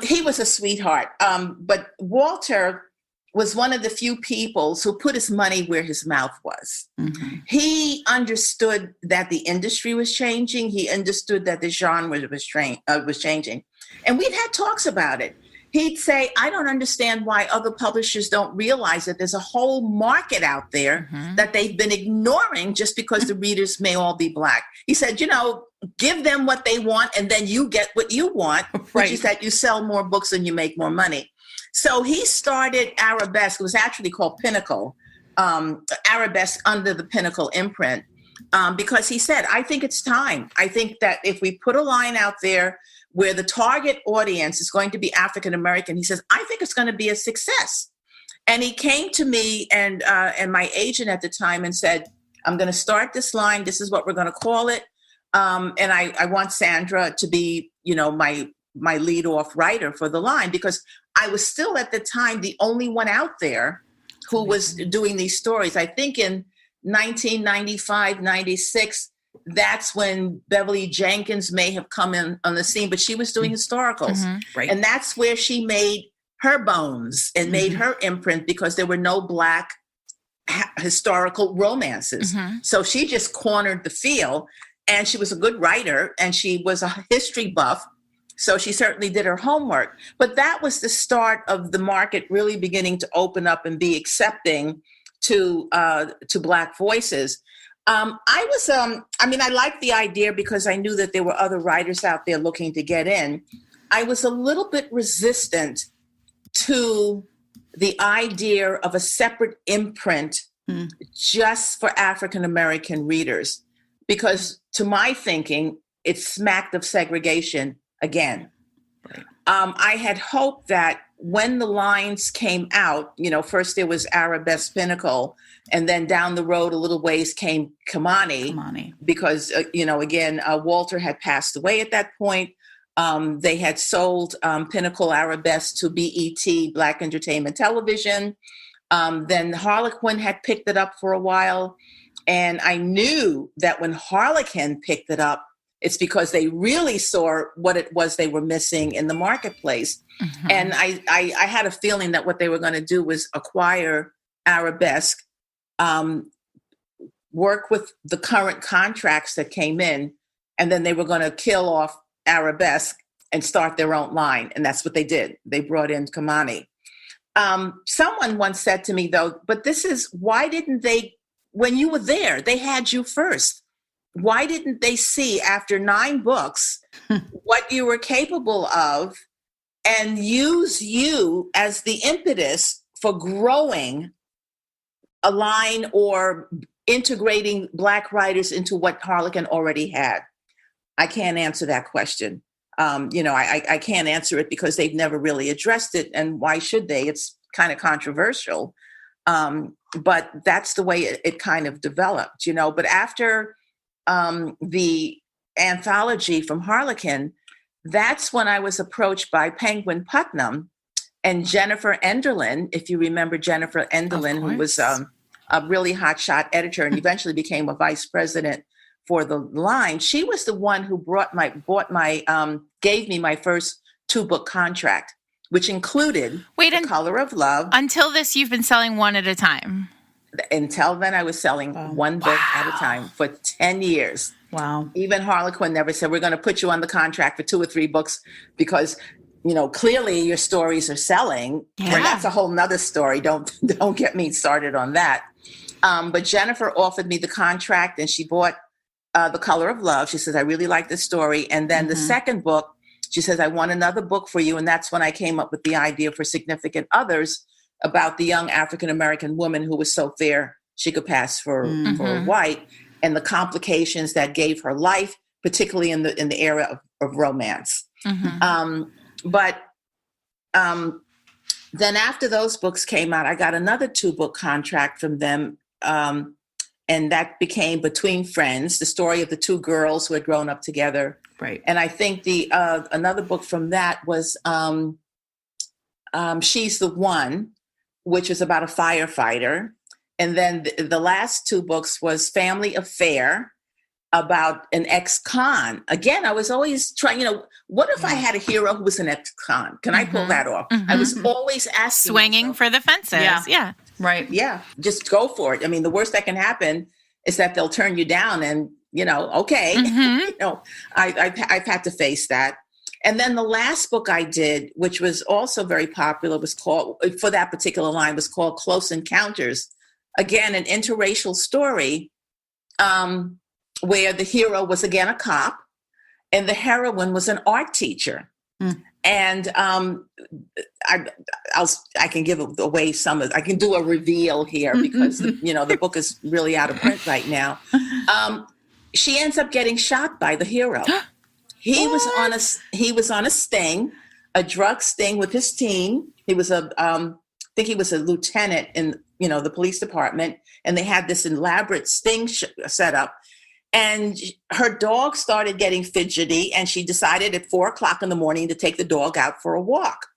He was a sweetheart. But Walter was one of the few people who put his money where his mouth was. Mm-hmm. He understood that the industry was changing. He understood that the genre was changing. And we'd had talks about it. He'd say, I don't understand why other publishers don't realize that there's a whole market out there that they've been ignoring just because the readers may all be Black. He said, give them what they want, and then you get what you want, which is that you sell more books and you make more money. So he started Arabesque. It was actually called Pinnacle, Arabesque under the Pinnacle imprint, because he said, I think it's time. I think that if we put a line out there where the target audience is going to be African American. He says, I think it's going to be a success. And he came to me and my agent at the time and said, I'm going to start this line. This is what we're going to call it. And I want Sandra to be, my lead off writer for the line, because I was still at the time the only one out there who was doing these stories. I think in 1995, 96, that's when Beverly Jenkins may have come in on the scene, but she was doing historicals. Mm-hmm. Right. And that's where she made her bones and made her imprint, because there were no Black historical romances. So she just cornered the field, and she was a good writer, and she was a history buff. So she certainly did her homework. But that was the start of the market really beginning to open up and be accepting to Black voices. I liked the idea because I knew that there were other writers out there looking to get in. I was a little bit resistant to the idea of a separate imprint just for African American readers, because to my thinking, it smacked of segregation again. Right. I had hoped that when the lines came out, first there was Arabesque Pinnacle, and then down the road a little ways came Kamani. Because, Walter had passed away at that point. They had sold Pinnacle Arabesque to BET, Black Entertainment Television. Then Harlequin had picked it up for a while. And I knew that when Harlequin picked it up, it's because they really saw what it was they were missing in the marketplace. And I had a feeling that what they were going to do was acquire Arabesque, work with the current contracts that came in, and then they were going to kill off Arabesque and start their own line. And that's what they did. They brought in Kamani. Someone once said to me, though, but why didn't they, when you were there, they had you first. Why didn't they see after 9 books what you were capable of and use you as the impetus for growing a line or integrating Black writers into what Harlequin already had? I can't answer that question. I can't answer it because they've never really addressed it. And why should they? It's kind of controversial. But that's the way it kind of developed, But after the anthology from Harlequin, that's when I was approached by Penguin Putnam and Jennifer Enderlin, if you remember Jennifer Enderlin, who was a really hotshot editor and eventually became a vice president for the line. She was the one who gave me my first 2-book contract, which included The Color of Love. Until this, you've been selling one at a time. Until then, I was selling one book at a time for 10 years. Wow. Even Harlequin never said, we're going to put you on the contract for 2 or 3 books because, clearly your stories are selling. Yeah. And that's a whole nother story. Don't get me started on that. But Jennifer offered me the contract, and she bought The Color of Love. She says, I really like this story. And then the second book, she says, I want another book for you. And that's when I came up with the idea for Significant Others, about the young African-American woman who was so fair she could pass for white, and the complications that gave her life, particularly in the era of romance. But then after those books came out, I got another 2-book contract from them, and that became Between Friends, the story of the 2 girls who had grown up together. Right. And I think the another book from that was She's the One, which was about a firefighter. And then the last 2 books was Family Affair, about an ex-con. Again, I was always trying, what if I had a hero who was an ex-con? Can I pull that off? I was always asking Swinging myself, for the fences. Yeah. Right. Yeah. Just go for it. I mean, the worst that can happen is that they'll turn you down and, okay. I've had to face that. And then the last book I did, which was also very popular, was called, for that particular line, was called Close Encounters. Again, an interracial story where the hero was, again, a cop, and the heroine was an art teacher. And I can give away I can do a reveal here because, the book is really out of print right now. She ends up getting shot by the hero. He was on a sting, a drug sting with his team. He was I think he was a lieutenant in, the police department, and they had this elaborate sting set up. And her dog started getting fidgety, and she decided at 4:00 in the morning to take the dog out for a walk.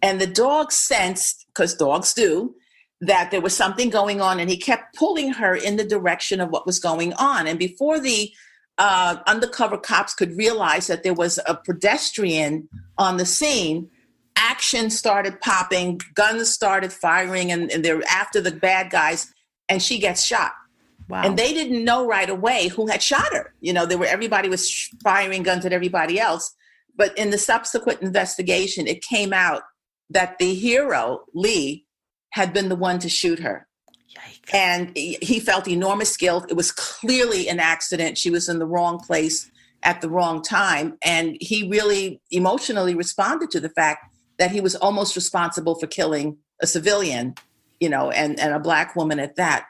And the dog sensed, because dogs do, that there was something going on, and he kept pulling her in the direction of what was going on. And before the undercover cops could realize that there was a pedestrian on the scene, action started popping, guns started firing, and they're after the bad guys, and she gets shot. Wow. And they didn't know right away who had shot her. Everybody was firing guns at everybody else. But in the subsequent investigation, it came out that the hero, Lee, had been the one to shoot her. Yikes. And he felt enormous guilt. It was clearly an accident. She was in the wrong place at the wrong time. And he really emotionally responded to the fact that he was almost responsible for killing a civilian, and a Black woman at that.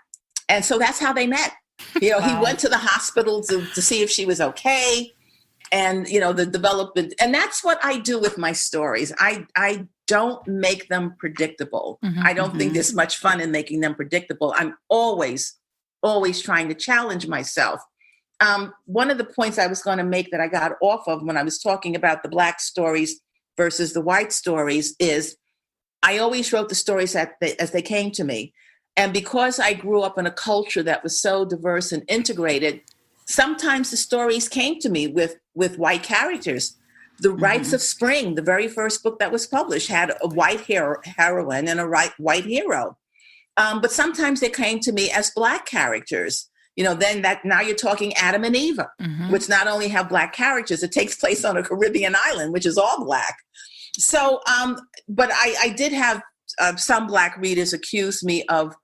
And so that's how they met. Wow. He went to the hospital to see if she was okay. And, the development. And that's what I do with my stories. I don't make them predictable. Mm-hmm, I don't think there's much fun in making them predictable. I'm always trying to challenge myself. One of the points I was going to make that I got off of when I was talking about the Black stories versus the white stories is I always wrote the stories as they came to me. And because I grew up in a culture that was so diverse and integrated, sometimes the stories came to me with white characters. The Rites of Spring, the very first book that was published, had a white heroine and a white hero. But sometimes they came to me as Black characters. Now you're talking Adam and Eve, which not only have Black characters, it takes place on a Caribbean island, which is all Black. So, but I did have some Black readers accuse me of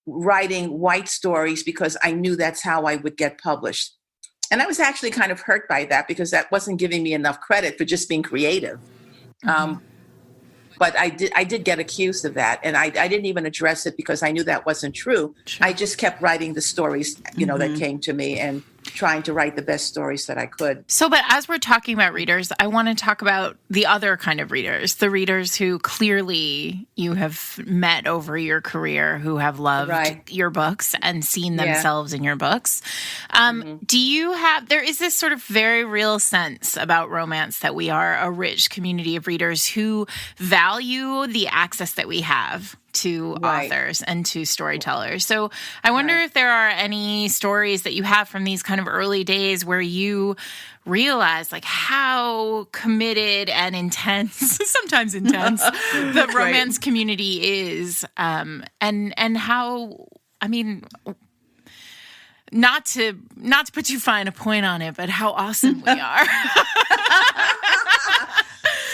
writing white stories because I knew that's how I would get published. And I was actually kind of hurt by that because that wasn't giving me enough credit for just being creative. But I did get accused of that. And I didn't even address it because I knew that wasn't true. Sure. I just kept writing the stories, that came to me and trying to write the best stories that I could. So, but as we're talking about readers, I want to talk about the other kind of readers, the readers who clearly you have met over your career, who have loved your books and seen themselves in your books. Do you there is this sort of very real sense about romance that we are a rich community of readers who value the access that we have to authors and to storytellers. So I wonder if there are any stories that you have from these kind of early days where you realize how committed and intense, sometimes intense, the romance community is, and how, not to put too fine a point on it, but how awesome we are.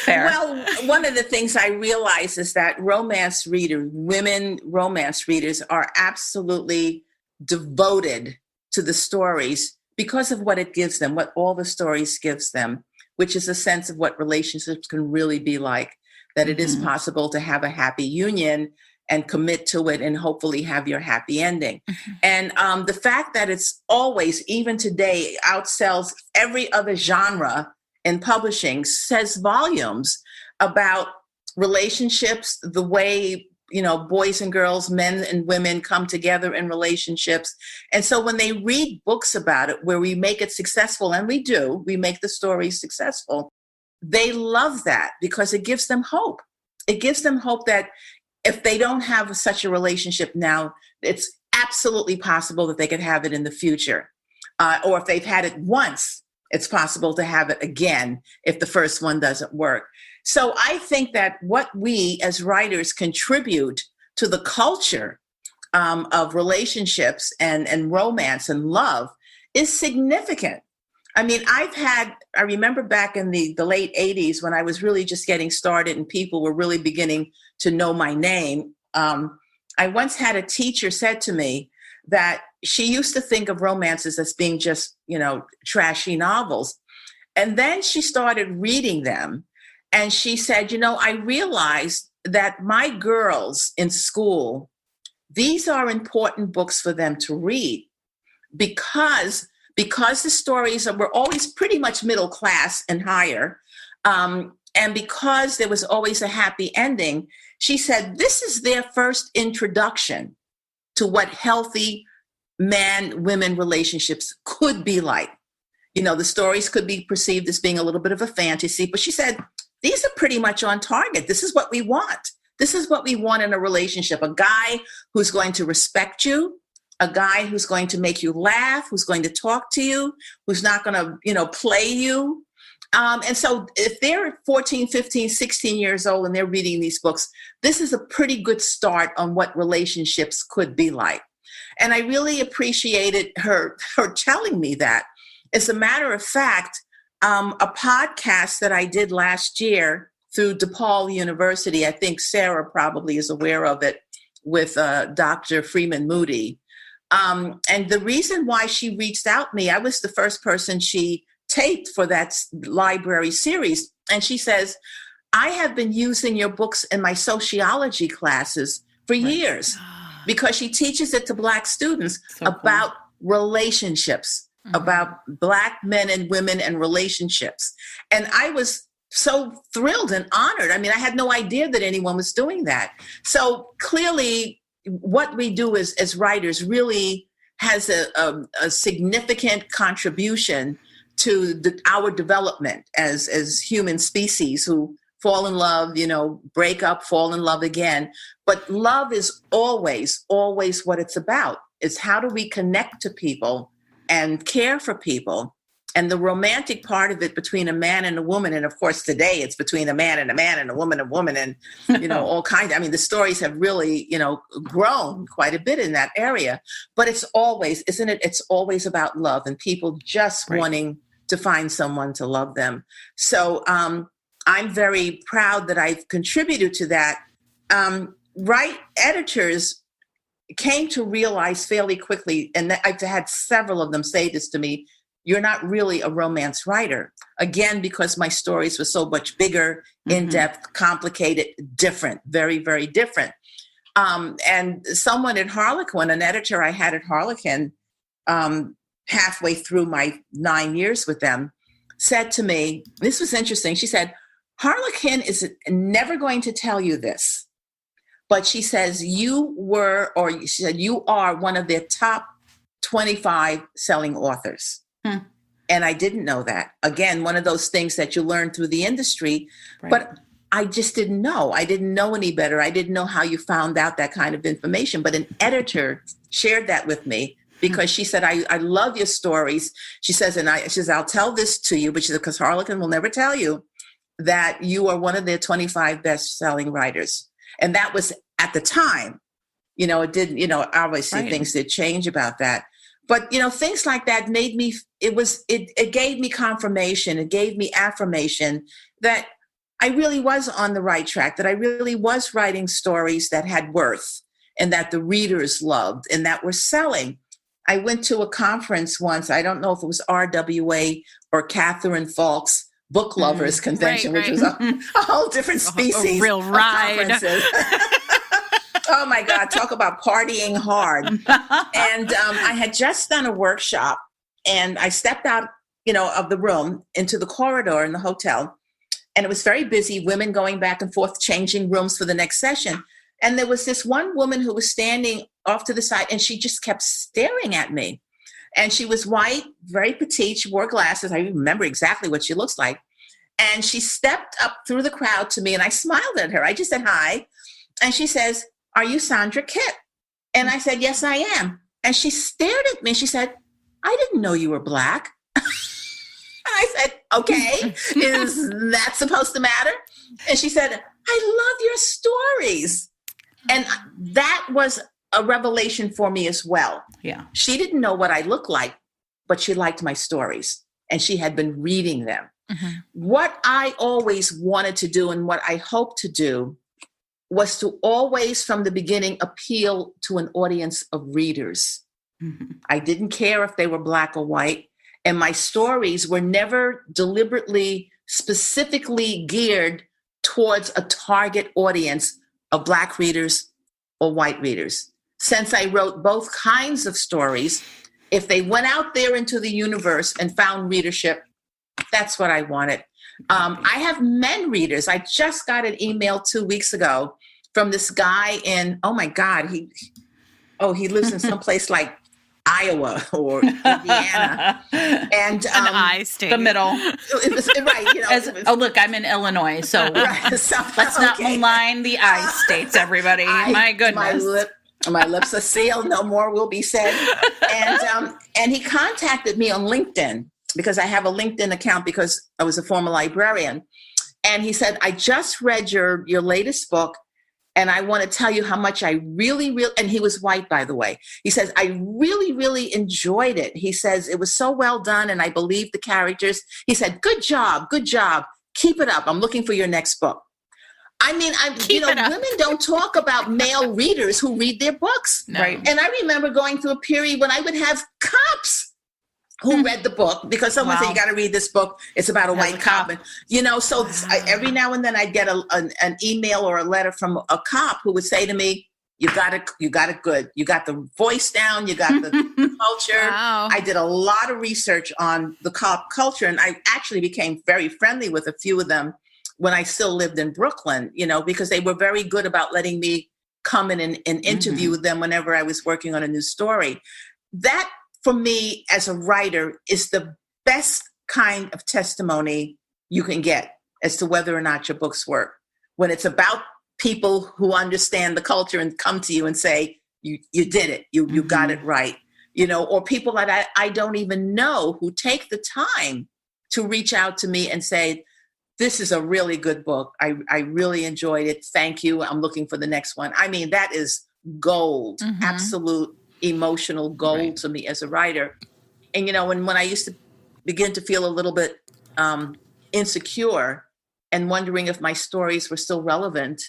Fair. Well, one of the things I realize is that women romance readers are absolutely devoted to the stories because of what it gives them, what all the stories gives them, which is a sense of what relationships can really be like, that it is possible to have a happy union and commit to it and hopefully have your happy ending. And the fact that it's always, even today, outsells every other genre in publishing says volumes about relationships, the way, boys and girls, men and women come together in relationships. And so when they read books about it, where we make it successful, and we make the stories successful, they love that because it gives them hope. It gives them hope that if they don't have such a relationship now, it's absolutely possible that they could have it in the future. Or if they've had it once, it's possible to have it again if the first one doesn't work. So I think that what we as writers contribute to the culture of relationships and romance and love is significant. I remember back in the late 80s when I was really just getting started and people were really beginning to know my name. I once had a teacher said to me that she used to think of romances as being just, trashy novels. And then she started reading them. And she said, I realized that my girls in school, these are important books for them to read because because the stories were always pretty much middle class and higher, and because there was always a happy ending, she said, this is their first introduction to what healthy man-women relationships could be like. You know, the stories could be perceived as being a little bit of a fantasy, but she said, these are pretty much on target. This is what we want. This is what we want in a relationship. A guy who's going to respect you, a guy who's going to make you laugh, who's going to talk to you, who's not going to, you know, play you. And so if they're 14, 15, 16 years old and they're reading these books, this is a pretty good start on what relationships could be like. And I really appreciated her telling me that. As a matter of fact, a podcast that I did last year through DePaul University, I think Sarah probably is aware of it, with Dr. Freeman Moody. And the reason why she reached out to me, I was the first person she taped for that library series. And she says, I have been using your books in my sociology classes for years, because she teaches it to Black students about relationships, about Black men and women and relationships. And I was so thrilled and honored. I mean, I had no idea that anyone was doing that. So clearly what we do as writers really has a significant contribution to our development as human species who fall in love, you know, break up, fall in love again. But love is always, always what it's about. It's how do we connect to people and care for people. And the romantic part of it between a man and a woman, and of course today it's between a man and a woman and a woman, and you know, all kinds. I mean, the stories have really, you know, grown quite a bit in that area. But it's always, isn't it? It's always about love and people just wanting to find someone to love them. So I'm very proud that I've contributed to that. Right editors came to realize fairly quickly, and I've had several of them say this to me, you're not really a romance writer. Again, because my stories were so much bigger, in-depth, complicated, different, very, very different. And someone at Harlequin, an editor I had at Harlequin, halfway through my 9 years with them, said to me, this was interesting. She said, Harlequin is never going to tell you this, but she says you are one of their top 25 selling authors. And I didn't know that. Again, one of those things that you learn through the industry, but I just didn't know. I didn't know any better. I didn't know how you found out that kind of information, but an editor shared that with me because she said, I love your stories. She says, I'll tell this to you, but she said, because Harlequin will never tell you that you are one of their 25 best-selling writers. And that was at the time, you know, it didn't, you know, obviously things did change about that. But, you know, things like that made me, it gave me confirmation. It gave me affirmation that I really was on the right track, that I really was writing stories that had worth and that the readers loved and that were selling. I went to a conference once. I don't know if it was RWA or Catherine Falk's Book Lovers Convention, which was a whole different species. A real ride. Oh my God, talk about partying hard. And I had just done a workshop and I stepped out, you know, of the room into the corridor in the hotel. And it was very busy, women going back and forth, changing rooms for the next session. And there was this one woman who was standing off to the side and she just kept staring at me. And she was white, very petite. She wore glasses. I remember exactly what she looks like. And she stepped up through the crowd to me and I smiled at her. I just said, hi. And she says, are you Sandra Kitt? And I said, yes, I am. And she stared at me and she said, I didn't know you were Black. And I said, okay, is that supposed to matter? And she said, I love your stories. And that was a revelation for me as well. Yeah. She didn't know what I looked like, but she liked my stories and she had been reading them. What I always wanted to do and what I hope to do was to always, from the beginning, appeal to an audience of readers. I didn't care if they were Black or white. And my stories were never deliberately, specifically geared towards a target audience of Black readers or white readers. Since I wrote both kinds of stories, If they went out there into the universe and found readership, that's what I wanted. I have men readers. I just got an email 2 weeks ago from this guy in, oh my God, he lives in some place like Iowa or Indiana, and an I state, the middle. It was right. Look, I'm in Illinois, so right, so let's not malign the I states, everybody. My goodness, my lips are sealed. No more will be said. And he contacted me on LinkedIn because I have a LinkedIn account because I was a former librarian, and he said, "I just read your latest book. And I want to tell you how much I really, and he was white, by the way. He says, I really, really enjoyed it. He says, it was so well done. And I believe the characters. He said, good job. Keep it up. I'm looking for your next book. I mean, women don't talk about male readers who read their books. No. Right. And I remember going through a period when I would have cops who read the book because someone said, you got to read this book. It's about a white cop. And, so every now and then I'd get an email or a letter from a cop who would say to me, you got it good. You got the voice down. You got the culture. Wow. I did a lot of research on the cop culture, and I actually became very friendly with a few of them when I still lived in Brooklyn, because they were very good about letting me come in and interview with them whenever I was working on a new story. That, for me, as a writer, is the best kind of testimony you can get as to whether or not your books work. When it's about people who understand the culture and come to you and say, you did it, you got it right, or people that I don't even know who take the time to reach out to me and say, this is a really good book. I really enjoyed it. Thank you. I'm looking for the next one. I mean, that is gold, absolute emotional gold to me as a writer. And when I used to begin to feel a little bit insecure and wondering if my stories were still relevant,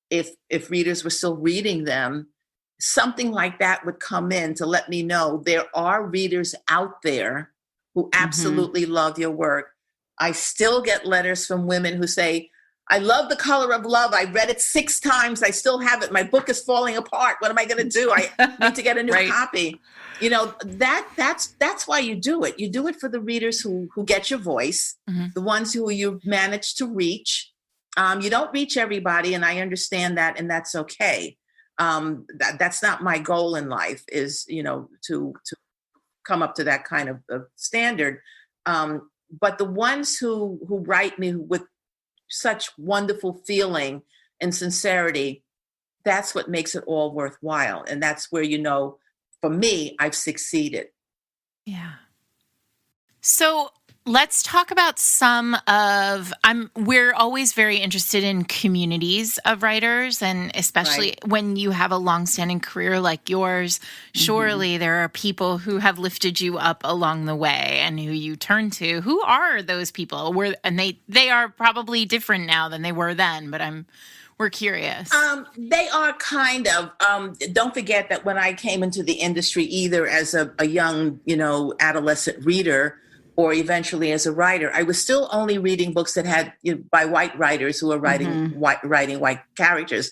if readers were still reading them, something like that would come in to let me know there are readers out there who absolutely love your work. I still get letters from women who say, I love The Color of Love. I read it 6 times. I still have it. My book is falling apart. What am I going to do? I need to get a new copy. That's why you do it. You do it for the readers who get your voice, the ones who you've managed to reach. You don't reach everybody, and I understand that, and that's okay. That's not my goal in life, is to come up to that kind of standard. But the ones who write me with such wonderful feeling and sincerity, that's what makes it all worthwhile. And that's where, for me, I've succeeded. Yeah. So let's talk about we're always very interested in communities of writers, and especially when you have a longstanding career like yours, surely there are people who have lifted you up along the way and who you turn to. Who are those people? They are probably different now than they were then, but we're curious. They are kind of. Don't forget that when I came into the industry, either as a young, adolescent reader, or eventually as a writer, I was still only reading books that had by white writers who were writing white characters.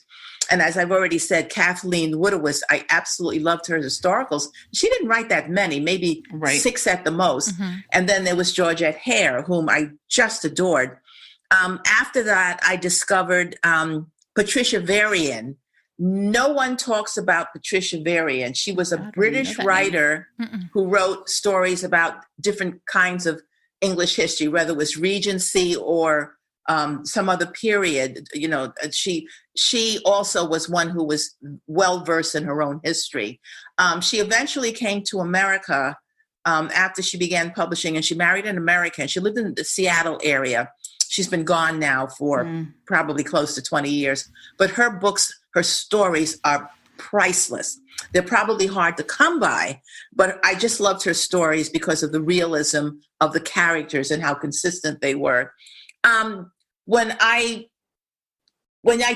And as I've already said, Kathleen Woodowitz, I absolutely loved her historicals. She didn't write that many, maybe 6 at the most. And then there was Georgette Hare, whom I just adored. After that, I discovered Patricia Varian. No one talks about Patricia Varian. She was a British writer who wrote stories about different kinds of English history, whether it was Regency or some other period. She also was one who was well versed in her own history. She eventually came to America after she began publishing, and she married an American. She lived in the Seattle area. She's been gone now for probably close to 20 years. But her books, her stories are priceless. They're probably hard to come by, but I just loved her stories because of the realism of the characters and how consistent they were. When I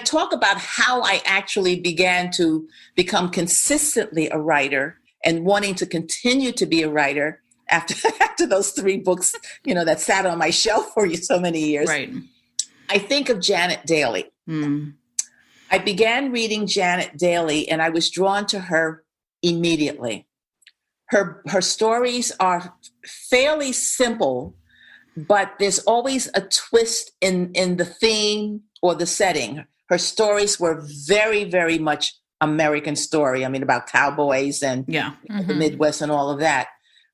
talk about how I actually began to become consistently a writer and wanting to continue to be a writer after those 3 books, that sat on my shelf for so many years, I think of Janet Daly. I began reading Janet Daly, and I was drawn to her immediately. Her stories are fairly simple, but there's always a twist in the theme or the setting. Her stories were very, very much American story. I mean, about cowboys and the Midwest and all of that.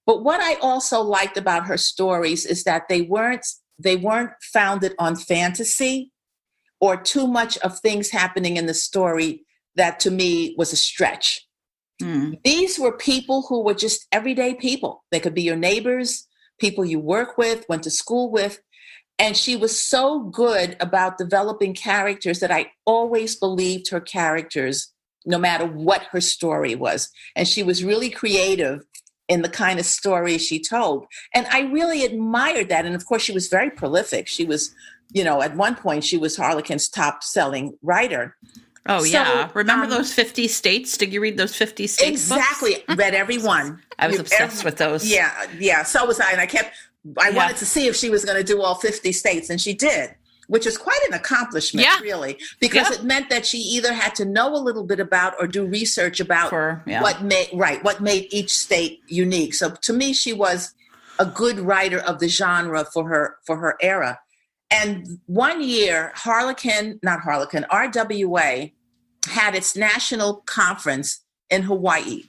But what I also liked about her stories is that they weren't founded on fantasy or too much of things happening in the story that to me was a stretch. These were people who were just everyday people. They could be your neighbors, people you work with, went to school with. And she was so good about developing characters that I always believed her characters, no matter what her story was. And she was really creative in the kind of stories she told. And I really admired that. And of course, she was very prolific. She was, at one point, she was Harlequin's top selling writer. Oh, yeah. Remember those 50 states? Did you read those 50 states Exactly. books? Read every one. I was obsessed with those. Yeah. So was I. And I wanted to see if she was going to do all 50 states. And she did, which is quite an accomplishment, really, because it meant that she either had to know a little bit about or do research about what made each state unique. So to me, she was a good writer of the genre for her era. And one year, RWA had its national conference in Hawaii.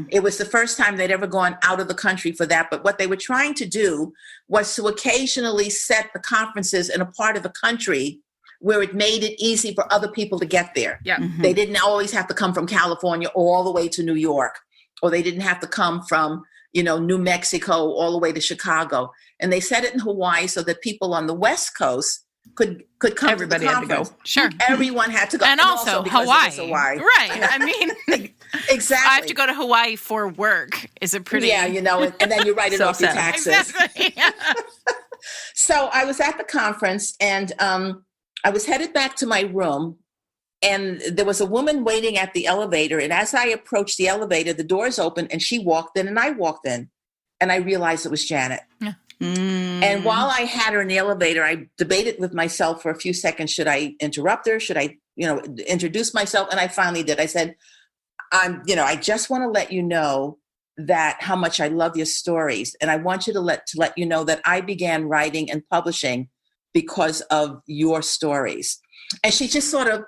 It was the first time they'd ever gone out of the country for that. But what they were trying to do was to occasionally set the conferences in a part of the country where it made it easy for other people to get there. They didn't always have to come from California all the way to New York, or they didn't have to come from, New Mexico all the way to Chicago. And they set it in Hawaii so that people on the West Coast could come. Everybody to the had to go. Sure. Everyone had to go. And also Hawaii. Hawaii. Right. I mean, exactly. I have to go to Hawaii for work is a pretty... Yeah, and then you write it off your taxes. Exactly. So I was at the conference and I was headed back to my room and there was a woman waiting at the elevator. And as I approached the elevator, the doors opened and she walked in and I walked in and I realized it was Janet. Yeah. And while I had her in the elevator, I debated with myself for a few seconds, should I interrupt her? Should I, introduce myself? And I finally did. I said, I just want to let you know that how much I love your stories. And I want you to let you know that I began writing and publishing because of your stories. And she just sort of,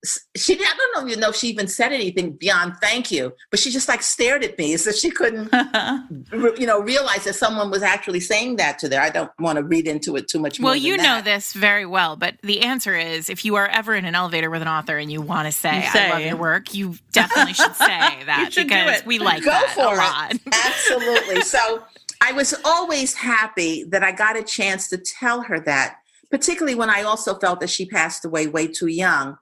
I don't even know if she even said anything beyond thank you, but she just stared at me as if she couldn't, realize that someone was actually saying that to her. I don't want to read into it too much more. Well, you know this very well, but the answer is if you are ever in an elevator with an author and you want to say, I love your work, you definitely should say that because we like that a lot. Absolutely. So I was always happy that I got a chance to tell her that, particularly when I also felt that she passed away way too young.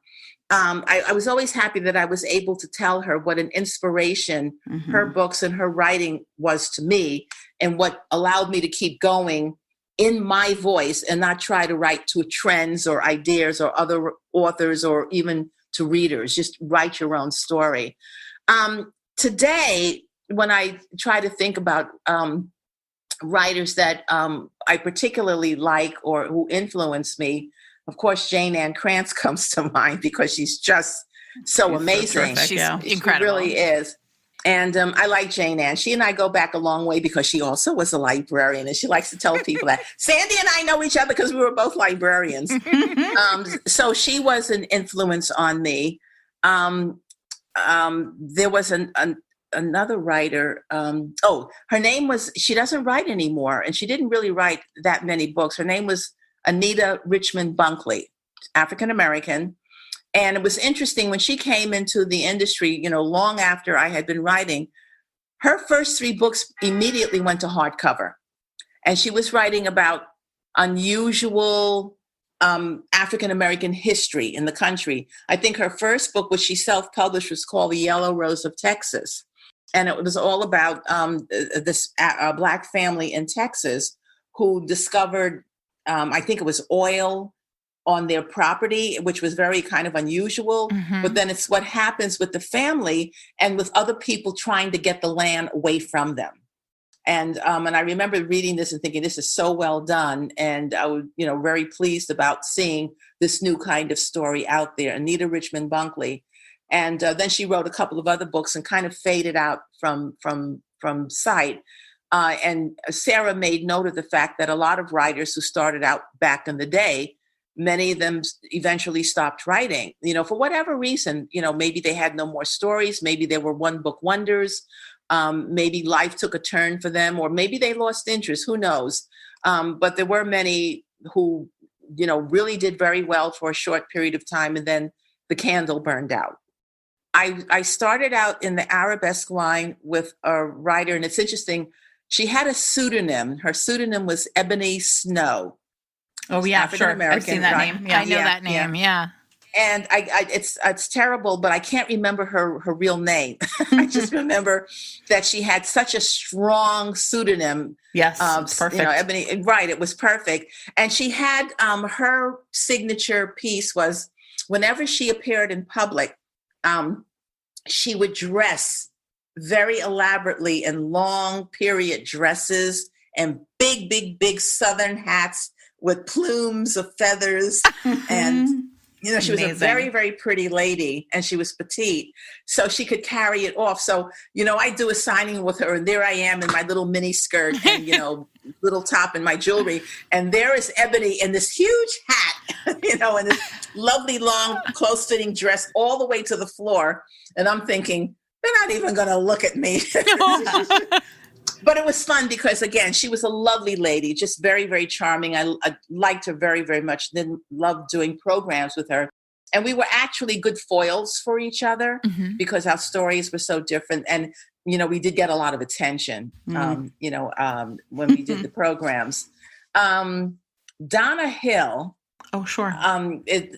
I was always happy that I was able to tell her what an inspiration her books and her writing was to me and what allowed me to keep going in my voice and not try to write to trends or ideas or other authors or even to readers. Just write your own story. Today, when I try to think about writers that I particularly like or who influence me, of course, Jane Ann Krantz comes to mind because she's just so amazing. She's incredible. She really is. And I like Jane Ann. She and I go back a long way because she also was a librarian. And she likes to tell people that. Sandy and I know each other because we were both librarians. So she was an influence on me. There was another writer. Her name was, she doesn't write anymore. And she didn't really write that many books. Her name was Anita Richmond Bunkley, African American. And it was interesting when she came into the industry, long after I had been writing, her first 3 books immediately went to hardcover. And she was writing about unusual African American history in the country. I think her first book, which she self-published, was called The Yellow Rose of Texas. And it was all about this Black family in Texas who discovered I think it was oil on their property, which was very kind of unusual. But then it's what happens with the family and with other people trying to get the land away from them. And I remember reading this and thinking, this is so well done. And I was, very pleased about seeing this new kind of story out there, Anita Richmond Bunkley. And then she wrote a couple of other books and kind of faded out from sight. And Sarah made note of the fact that a lot of writers who started out back in the day, many of them eventually stopped writing, for whatever reason. Maybe they had no more stories. Maybe they were one book wonders. Maybe life took a turn for them, or maybe they lost interest. Who knows? But there were many who, really did very well for a short period of time, and then the candle burned out. I started out in the arabesque line with a writer, and it's interesting. She had a pseudonym. Her pseudonym was Ebony Snow. Oh yeah, sure. I've seen that name. Yeah. I know that name. Yeah. And it's terrible, but I can't remember her real name. I just remember that she had such a strong pseudonym. Yes, perfect. Ebony, right? It was perfect. And she had her signature piece was whenever she appeared in public, she would dress very elaborately in long period dresses and big Southern hats with plumes of feathers. And, she was a very, very pretty lady, and she was petite, so she could carry it off. So, I do a signing with her, and there I am in my little mini skirt and, little top and my jewelry. And there is Ebony in this huge hat, and this lovely, long, close-fitting dress all the way to the floor. And I'm thinking, they're not even going to look at me. But it was fun because, again, she was a lovely lady, just very, very charming. I liked her very, very much. Then loved doing programs with her. And we were actually good foils for each other because our stories were so different. And, we did get a lot of attention, when we did the programs. Donna Hill. Oh, sure.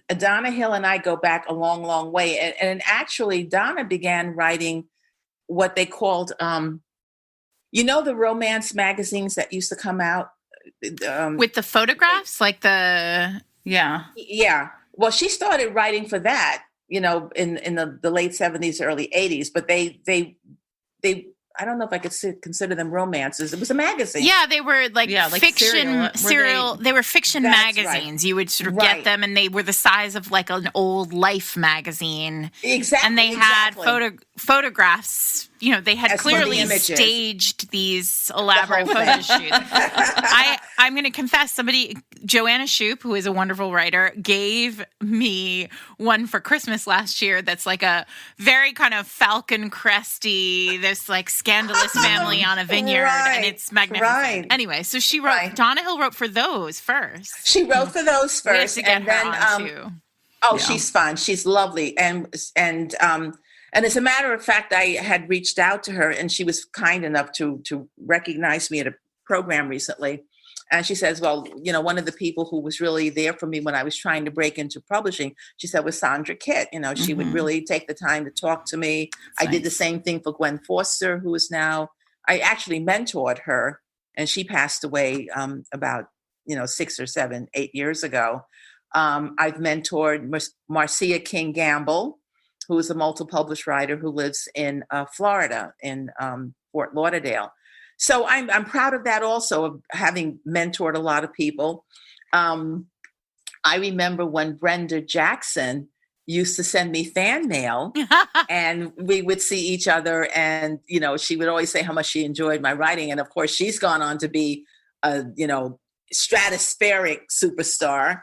Donna Hill and I go back a long, long way. And actually, Donna began writing what they called... the romance magazines that used to come out? With the photographs? Yeah. Well, she started writing for that, in the late 70s, early 80s. But they I don't know if I could consider them romances. It was a magazine. Yeah, they were fiction serial. They were fiction magazines. Right. You would sort of get them, and they were the size of like an old Life magazine. Exactly. And they had photographs. They had clearly staged these elaborate photo shoots. I'm going to confess, Joanna Shoup, who is a wonderful writer, gave me one for Christmas last year that's like a very kind of falcon cresty, this like scandalous family on a vineyard, and it's magnificent. Right. Anyway, so she wrote, Donna Hill wrote for those first. She wrote for those first. We have to get her on too. Oh, yeah. She's fun. She's lovely. And as a matter of fact, I had reached out to her, and she was kind enough to recognize me at a program recently. And she says, well, one of the people who was really there for me when I was trying to break into publishing, she said, was Sandra Kitt. She would really take the time to talk to me. That's nice. Did the same thing for Gwen Foster, who is now, I actually mentored her, and she passed away about, 6 or 7, 8 years ago. I've mentored Marcia King Gamble, who is a multi-published writer who lives in Florida, in Fort Lauderdale. So I'm proud of that also, of having mentored a lot of people. I remember when Brenda Jackson used to send me fan mail and we would see each other, and, she would always say how much she enjoyed my writing. And of course, she's gone on to be a, stratospheric superstar.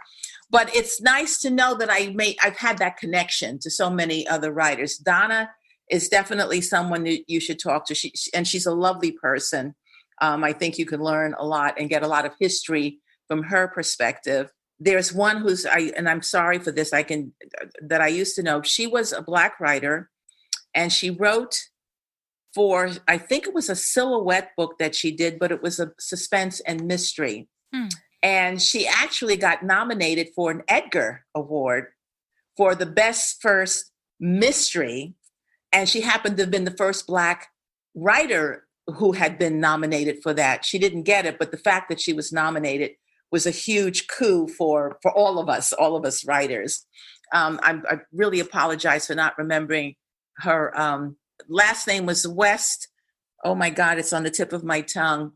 But it's nice to know that I've had that connection to so many other writers. Donna is definitely someone that you should talk to. She's a lovely person. I think you can learn a lot and get a lot of history from her perspective. There's one and I'm sorry for this, that I used to know. She was a Black writer, and she wrote for, I think it was a silhouette book that she did, but it was a suspense and mystery. And she actually got nominated for an Edgar Award for the best first mystery. And she happened to have been the first Black writer who had been nominated for that. She didn't get it, but the fact that she was nominated was a huge coup for all of us writers. I really apologize for not remembering her last name was West. Oh my God, it's on the tip of my tongue.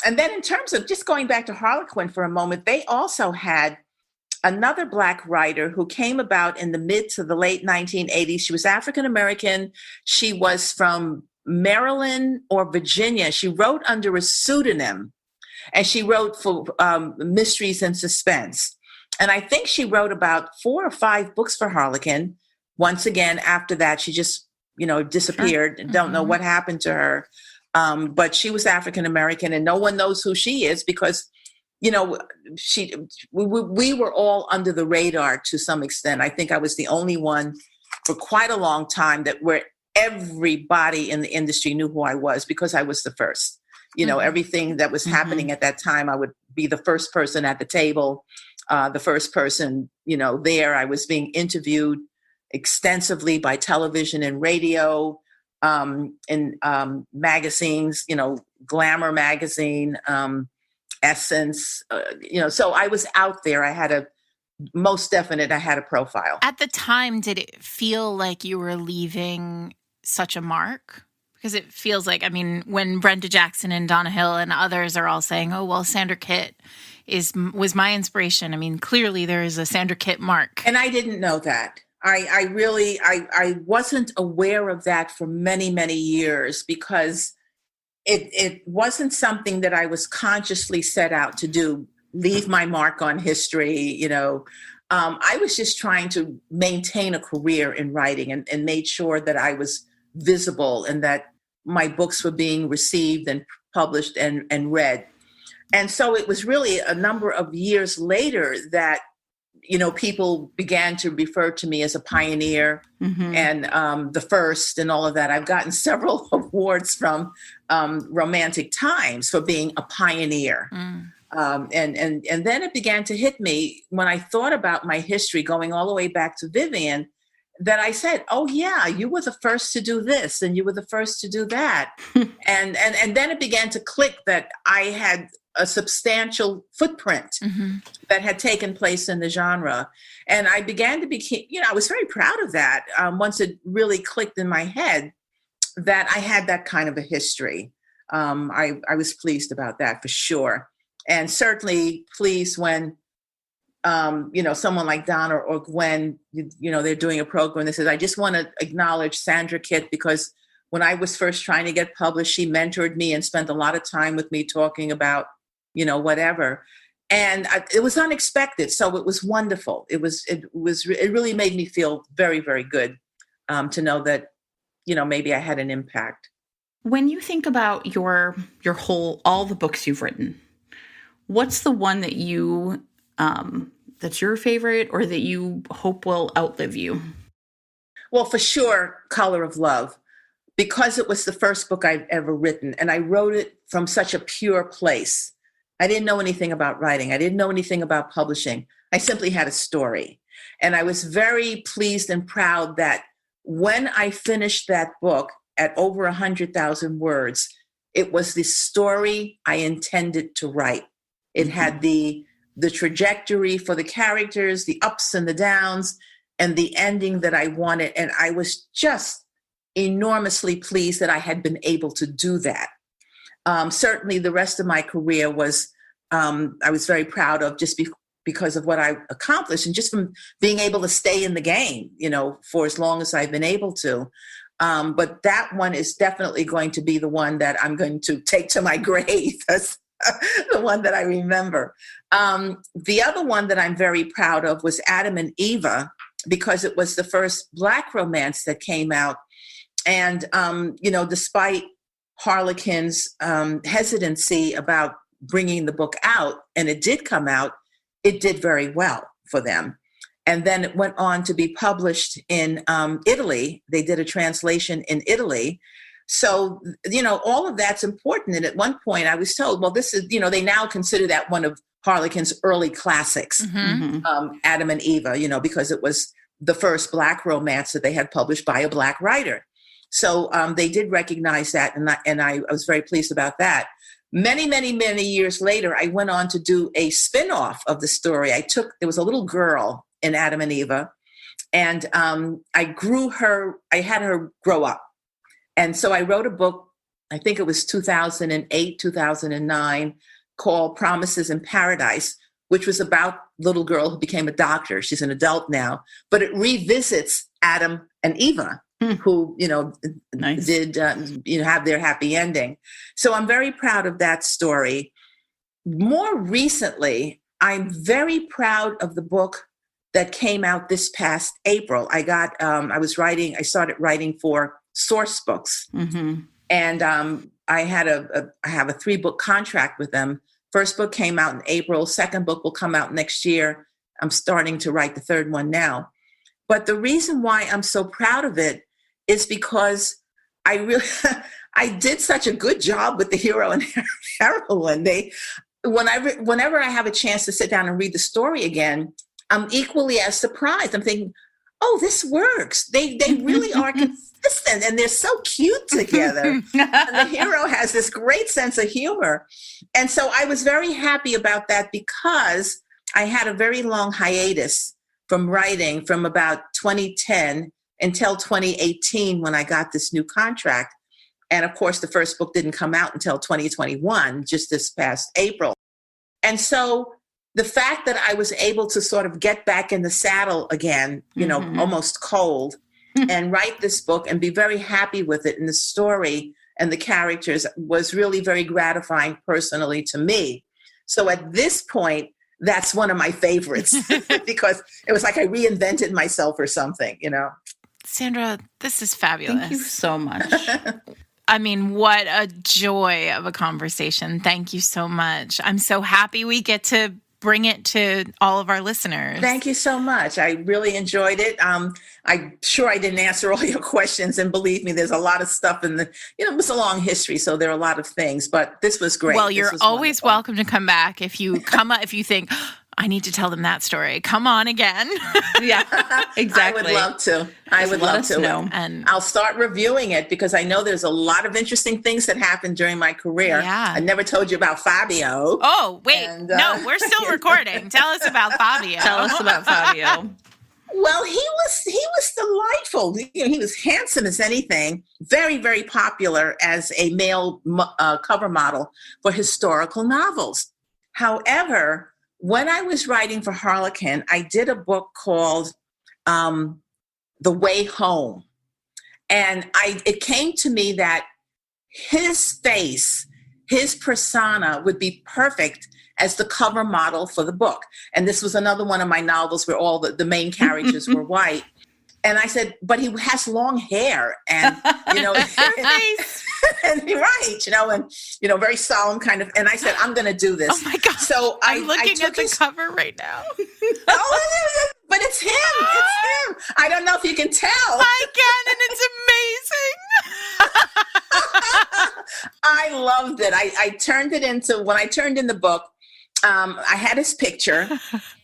And then in terms of just going back to Harlequin for a moment, they also had another Black writer who came about in the mid to the late 1980s. She was African American. She was from Maryland or Virginia. She wrote under a pseudonym, and she wrote for Mysteries and Suspense. And I think she wrote about 4 or 5 books for Harlequin. Once again, after that, she just, disappeared. Sure. Don't know what happened to her. But she was African American, and no one knows who she is because, we were all under the radar to some extent. I think I was the only one for quite a long time where everybody in the industry knew who I was because I was the first. Everything that was happening at that time, I would be the first person at the table, the first person, there. I was being interviewed extensively by television and radio, in magazines, Glamour magazine, Essence, so I was out there. I had a profile. At the time, did it feel like you were leaving such a mark? Because it feels like, when Brenda Jackson and Donna Hill and others are all saying, oh, well, Sandra Kitt was my inspiration. Clearly there is a Sandra Kitt mark. And I didn't know that. I wasn't aware of that for many, many years because it wasn't something that I was consciously set out to do, leave my mark on history, I was just trying to maintain a career in writing and made sure that I was visible and that my books were being received and published and read. And so it was really a number of years later that, people began to refer to me as a pioneer and the first and all of that. I've gotten several awards from Romantic Times for being a pioneer. And then it began to hit me when I thought about my history going all the way back to Vivian, that I said, oh yeah, you were the first to do this and you were the first to do that. and then it began to click that I had a substantial footprint that had taken place in the genre. And I began to be, I was very proud of that once it really clicked in my head that I had that kind of a history. I was pleased about that for sure. And certainly pleased when, someone like Donna or Gwen, they're doing a program that says, I just want to acknowledge Sandra Kitt because when I was first trying to get published, she mentored me and spent a lot of time with me talking about, whatever. And it was unexpected. So it was wonderful. It really made me feel very, very good to know that, maybe I had an impact. When you think about your all the books you've written, what's the one that you, that's your favorite or that you hope will outlive you? Well, for sure, Color of Love, because it was the first book I've ever written. And I wrote it from such a pure place. I didn't know anything about writing. I didn't know anything about publishing. I simply had a story. And I was very pleased and proud that when I finished that book at over 100,000 words, it was the story I intended to write. It had the trajectory for the characters, the ups and the downs, and the ending that I wanted. And I was just enormously pleased that I had been able to do that. Certainly the rest of my career was, I was very proud of just because of what I accomplished and just from being able to stay in the game, for as long as I've been able to. But that one is definitely going to be the one that I'm going to take to my grave. That's the one that I remember. The other one that I'm very proud of was Adam and Eva, because it was the first Black romance that came out. And, despite Harlequin's hesitancy about bringing the book out, and it did come out, it did very well for them. And then it went on to be published in Italy. They did a translation in Italy. So, all of that's important. And at one point I was told, well, this is, they now consider that one of Harlequin's early classics, Adam and Eva, because it was the first Black romance that they had published by a Black writer. So they did recognize that, and I was very pleased about that. Many, many, many years later, I went on to do a spin-off of the story. There was a little girl in Adam and Eva, and I had her grow up. And so I wrote a book, I think it was 2008, 2009, called Promises in Paradise, which was about a little girl who became a doctor. She's an adult now, but it revisits Adam and Eva who, Nice. did, have their happy ending. So I'm very proud of that story. More recently, I'm very proud of the book that came out this past April. I started writing for Source Books. Mm-hmm. And I have a 3-book contract with them. First book came out in April. Second book will come out next year. I'm starting to write the third one now. But the reason why I'm so proud of it is because I did such a good job with the hero and heroine. Whenever I have a chance to sit down and read the story again, I'm equally as surprised. I'm thinking, oh, this works. They really are consistent, and they're so cute together. And the hero has this great sense of humor. And so I was very happy about that because I had a very long hiatus from writing from about 2010 until 2018 when I got this new contract. And of course, the first book didn't come out until 2021, just this past April. And so the fact that I was able to sort of get back in the saddle again, almost cold, and write this book and be very happy with it, and the story and the characters was really very gratifying personally to me. So at this point, that's one of my favorites because it was like I reinvented myself or something, Sandra, this is fabulous. Thank you so much. I mean, what a joy of a conversation. Thank you so much. I'm so happy we get to bring it to all of our listeners. Thank you so much. I really enjoyed it. I'm sure I didn't answer all your questions, and believe me, there's a lot of stuff in it's a long history, so there are a lot of things, but this was great. Well, you're always welcome to come back if you if you think, I need to tell them that story. Come on again. Yeah, exactly. I would love to. I would love to. Know. And I'll start reviewing it because I know there's a lot of interesting things that happened during my career. Yeah. I never told you about Fabio. Oh, wait. No, we're still recording. Tell us about Fabio. Tell us about Fabio. Well, he was delightful. He was handsome as anything. Very, very popular as a male cover model for historical novels. However, when I was writing for Harlequin, I did a book called The Way Home. And it came to me that his face, his persona would be perfect as the cover model for the book. And this was another one of my novels where all the main characters were white. And I said, but he has long hair and, and right, and, very solemn kind of, and I said, I'm going to do this. Oh my God. So I'm looking at the cover right now. But it's him. It's him. I don't know if you can tell. I can, and it's amazing. I loved it. I turned it into, when I turned in the book, I had his picture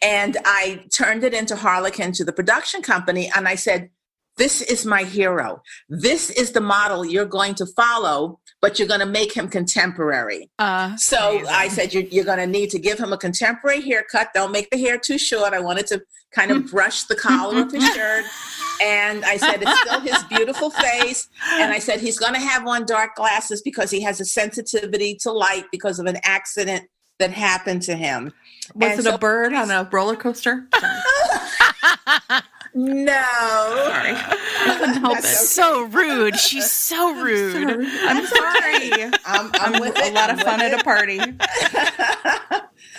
and I turned it into Harlequin to the production company. And I said, this is my hero. This is the model you're going to follow, but you're going to make him contemporary. So amazing. I said, you're going to need to give him a contemporary haircut. Don't make the hair too short. I wanted to kind of brush the collar of his shirt. And I said, it's still his beautiful face. And I said, he's going to have on dark glasses because he has a sensitivity to light because of an accident that happened to him. Was it a bird on a roller coaster? No. Sorry. I couldn't help it. Okay. So rude. She's so rude. I'm sorry. I'm with a lot of fun at a party.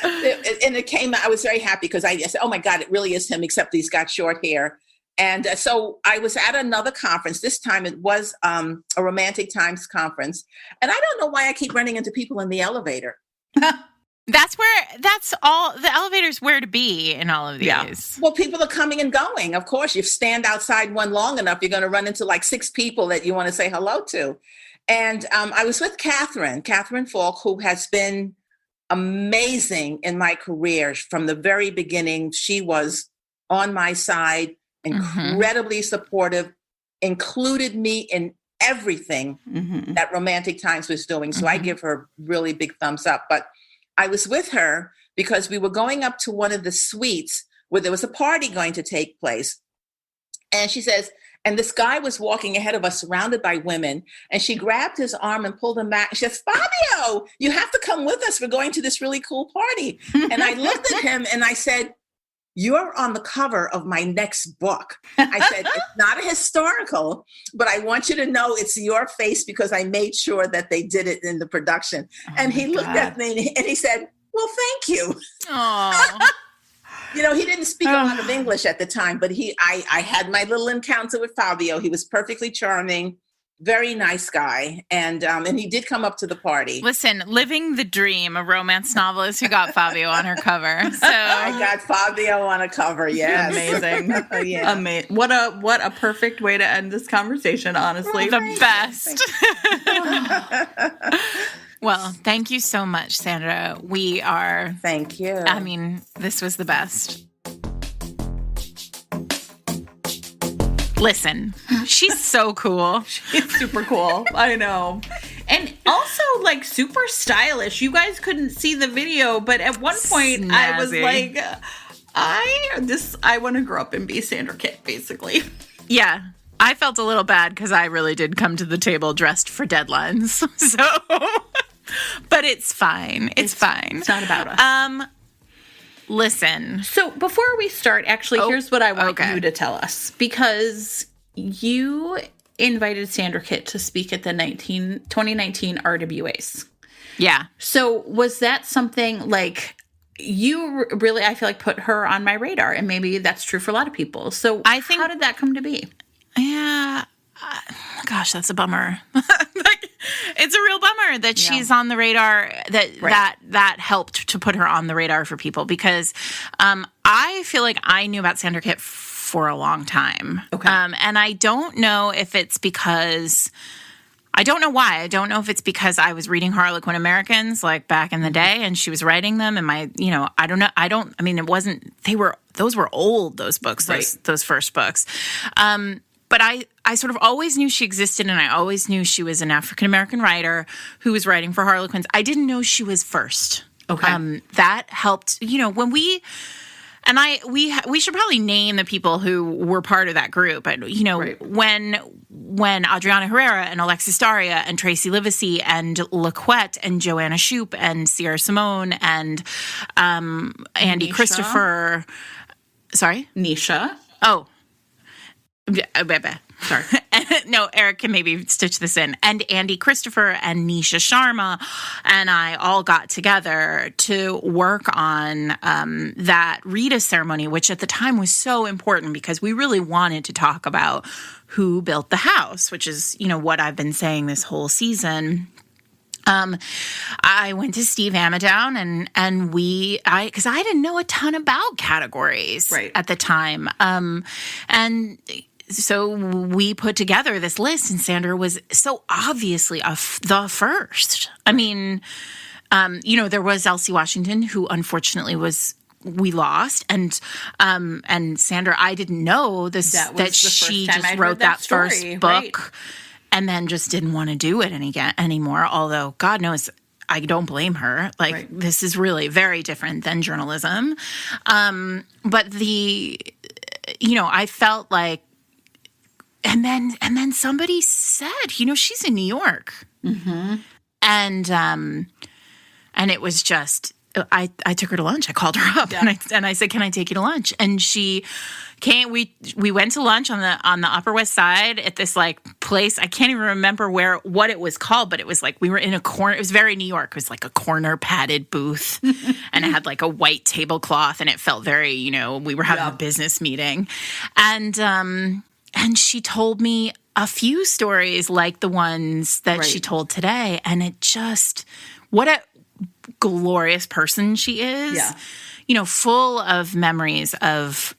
And it came out, I was very happy because I said, oh my God, it really is him, except he's got short hair. And so I was at another conference. This time it was a Romantic Times conference. And I don't know why I keep running into people in the elevator. That's all, the elevator's where to be in all of these. Yeah. Well, people are coming and going. Of course, you stand outside one long enough, you're going to run into like 6 people that you want to say hello to. And I was with Catherine Falk, who has been amazing in my career from the very beginning. She was on my side, incredibly supportive, included me in everything that Romantic Times was doing. So I give her really big thumbs up. But I was with her because we were going up to one of the suites where there was a party going to take place. And she says, and this guy was walking ahead of us surrounded by women. And she grabbed his arm and pulled him back. She says, Fabio, you have to come with us. We're going to this really cool party. And I looked at him and I said, you're on the cover of my next book. I said, it's not a historical, but I want you to know it's your face because I made sure that they did it in the production. And he looked at me and he said, well, thank you. Oh. You know, he didn't speak a lot of English at the time, but I had my little encounter with Fabio. He was perfectly charming, very nice guy. And he did come up to the party. Listen, living the dream, a romance novelist who got Fabio on her cover. So I got Fabio on a cover, yes. Amazing. Yeah. Amazing. What a perfect way to end this conversation, honestly. The best. Well, thank you so much, Sandra. Thank you. I mean, this was the best. Listen, she's so cool. She's super cool. I know. And also, like, super stylish. You guys couldn't see the video, but at one point Snazzy. I was like, I want to grow up and be Sandra Kitt, basically. Yeah. I felt a little bad because I really did come to the table dressed for deadlines. So, but it's fine. It's fine. It's not about us. Listen. So before we start, actually, here's what I want you to tell us. Because you invited Sandra Kitt to speak at the 2019 RWAs. Yeah. So was that something like you really, I feel like, put her on my radar? And maybe that's true for a lot of people. So I think, how did that come to be? Yeah. Gosh, that's a bummer. It's a real bummer that she's on the radar, that helped to put her on the radar for people, because I feel like I knew about Sandra Kitt for a long time. Okay. And I don't know if it's because, I don't know why. I don't know if it's because I was reading Harlequin Americans like back in the day and she was writing them, and I don't know. I mean, it wasn't, those were old, those books, those first books. But I sort of always knew she existed, and I always knew she was an African-American writer who was writing for Harlequins. I didn't know she was first. Okay. That helped, when we should probably name the people who were part of that group. But, when Adriana Herrera and Alexis Daria and Tracy Livesey and LaQuette and Joanna Shoup and Sierra Simone and Andy Nisha. Christopher. Sorry? Nisha. Oh. Sorry. No, Eric can maybe stitch this in. And Andy Christopher and Nisha Sharma and I all got together to work on that Rita ceremony, which at the time was so important because we really wanted to talk about who built the house, which is, what I've been saying this whole season. I went to Steve Amadown and because I didn't know a ton about categories at the time. And so we put together this list, and Sandra was so obviously the first. I mean, there was Elsie Washington, who unfortunately we lost, and Sandra, I didn't know that she just wrote that first book, and then just didn't want to do it anymore. Although God knows, I don't blame her. This is really very different than journalism. But I felt like. And then somebody said, she's in New York. Mm-hmm. And it was just, I took her to lunch. I called her up and I said, can I take you to lunch? And she came, we went to lunch on the Upper West Side at this place. I can't even remember what it was called, but it was we were in a corner. It was very New York. It was a corner padded booth and it had a white tablecloth, and it felt very, we were having a business meeting. And she told me a few stories like the ones that she told today. And it just, what a glorious person she is. Yeah. Full of memories of,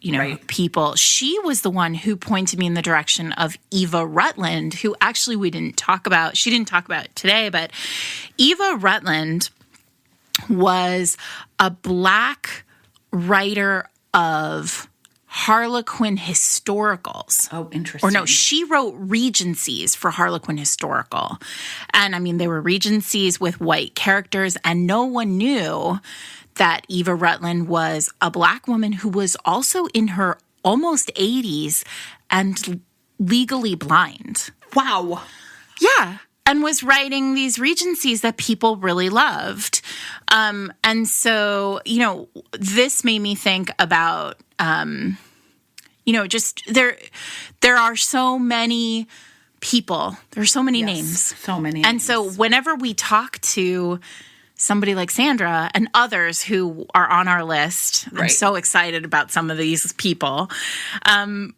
people. She was the one who pointed me in the direction of Eva Rutland, who actually we didn't talk about. She didn't talk about it today, but Eva Rutland was a Black writer of Harlequin historicals. Oh, interesting. Or no, she wrote Regencies for Harlequin Historical. And I mean, they were Regencies with white characters, and no one knew that Eva Rutland was a Black woman who was also in her almost 80s and legally blind. Wow. Yeah. and was writing these regencies that people really loved. And so, this made me think about, just there are so many people, there are so many names. So many And names. so whenever we talk to somebody like Sandra and others who are on our list, I'm so excited about some of these people. And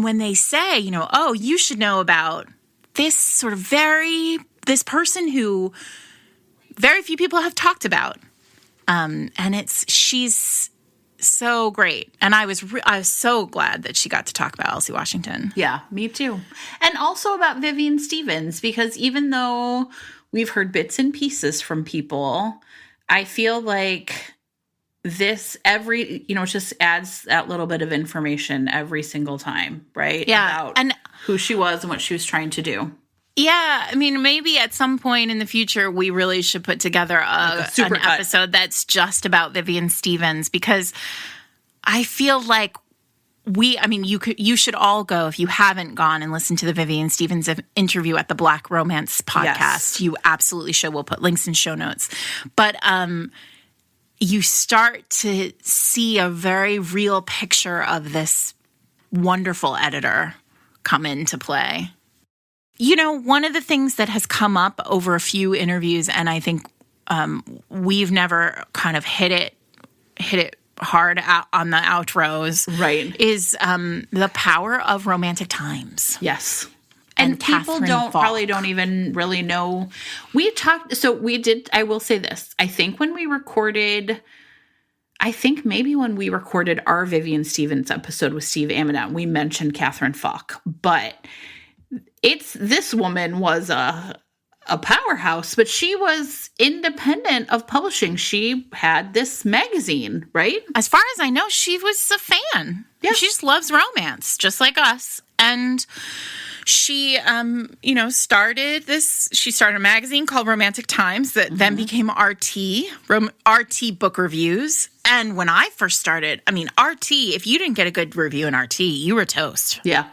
when they say, oh, you should know about this sort of this person who very few people have talked about. And she's so great. And I was so glad that she got to talk about Elsie Washington. Yeah, me too. And also about Vivian Stephens, because even though we've heard bits and pieces from people, I feel like this it just adds that little bit of information every single time, right? Yeah. About and who she was and what she was trying to do. Yeah, I mean, maybe at some point in the future, we really should put together an episode that's just about Vivian Stephens, because I feel like you should all go, if you haven't gone and listened to the Vivian Stephens interview at the Black Romance podcast. Yes. You absolutely should. We'll put links in show notes. But you start to see a very real picture of this wonderful editor come into play. One of the things that has come up over a few interviews, and I think we've never kind of hit it hard out on the outros, right, is the power of romantic times. Yes. And people probably don't even really know. I will say this. I think when we recorded our Vivian Stephens episode with Steve Amadant, we mentioned Catherine Falk, but this woman was a powerhouse, but she was independent of publishing. She had this magazine, right? As far as I know, she was a fan. Yeah. She just loves romance, just like us. And she, started a magazine called Romantic Times that then became RT Book Reviews. And when I first started, RT, if you didn't get a good review in RT, you were toast. Yeah.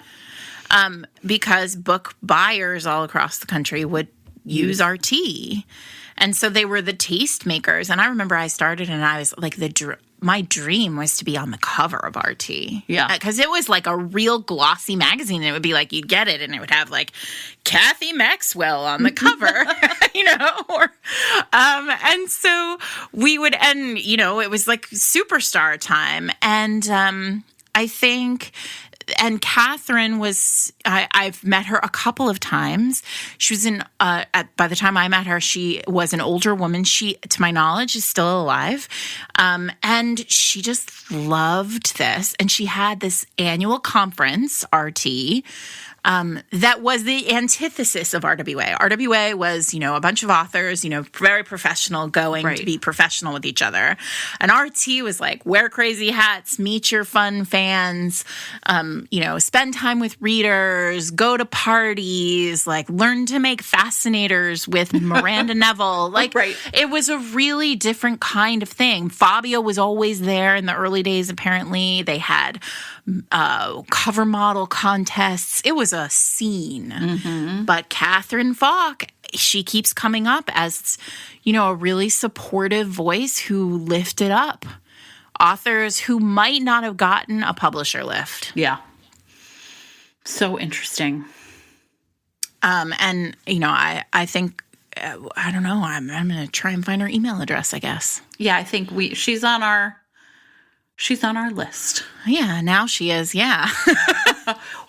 Because book buyers all across the country would use RT. And so they were the tastemakers. And I remember I started and I was like, my dream was to be on the cover of RT. Yeah. Because it was like a real glossy magazine. And it would be like, you'd get it and it would have like Kathy Maxwell on the cover, and so we would, and, it was like superstar time. And I think... And Catherine I've met her a couple of times. She was by the time I met her, she was an older woman. She, to my knowledge, is still alive. And she just loved this. And she had this annual conference, RT, that was the antithesis of RWA. RWA was, a bunch of authors, very professional, going to be professional with each other. And RT was like, wear crazy hats, meet your fun fans, spend time with readers, go to parties, like learn to make fascinators with Miranda Neville. Like, It was a really different kind of thing. Fabio was always there in the early days, apparently. They had cover model contests. It was a scene. Mm-hmm. But Catherine Falk, she keeps coming up as, a really supportive voice who lifted up authors who might not have gotten a publisher lift. Yeah. So interesting. And, I think, I don't know, I'm going to try and find her email address, I guess. Yeah, I think she's on our list. Yeah, now she is, yeah.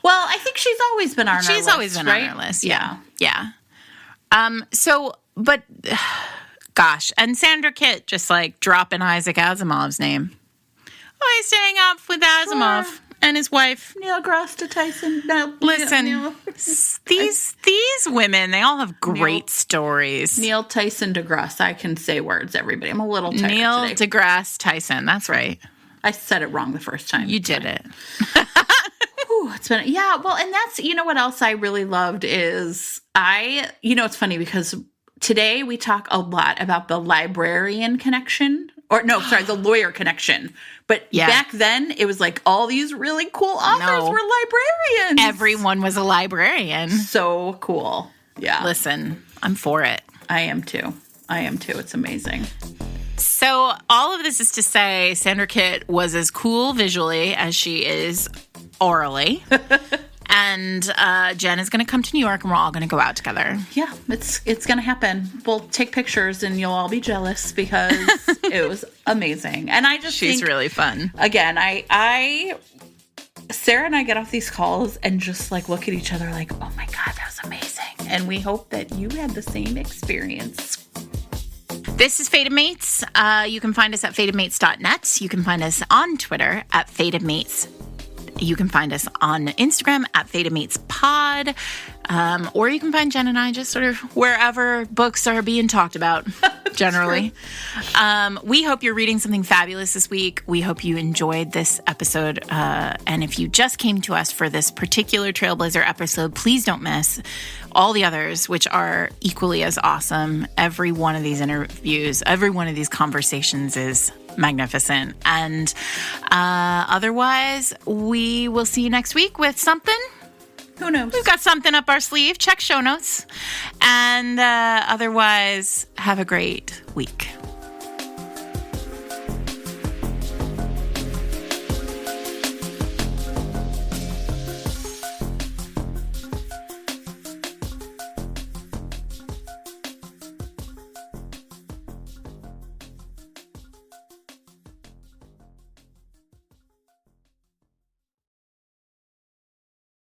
Well, I think she's always been on our list. She's always been on our list, yeah. But, gosh, and Sandra Kitt just, dropping Isaac Asimov's name. Oh, he's staying up with Asimov and his wife. Neil deGrasse Tyson. No, listen, these women, they all have great stories. Neil Tyson deGrasse. I can say words, everybody. I'm a little tired Neil today. deGrasse Tyson, that's right. I said it wrong the first time. You did it. It's been, well, and that's, what else I really loved is it's funny because today we talk a lot about the librarian connection, the lawyer connection. But back then it was like all these really cool authors were librarians. Everyone was a librarian. So cool. Yeah. Listen, I'm for it. I am too. It's amazing. So all of this is to say Sandra Kitt was as cool visually as she is orally. And Jen is going to come to New York and we're all going to go out together. Yeah, it's going to happen. We'll take pictures and you'll all be jealous because it was amazing. And I just She's think, really fun. Again, Sarah and I get off these calls and just like look at each other like, oh my God, that was amazing. And we hope that you had the same experience. This is Fated Mates. You can find us at fatedmates.net. You can find us on Twitter at fatedmates. You can find us on Instagram at fatedmatespod. Or you can find Jen and I just sort of wherever books are being talked about, generally. We hope you're reading something fabulous this week. We hope you enjoyed this episode. And if you just came to us for this particular Trailblazer episode, please don't miss all the others, which are equally as awesome. Every one of these interviews, every one of these conversations is magnificent. And otherwise, we will see you next week with something. Who knows? We've got something up our sleeve. Check show notes. And otherwise, have a great week.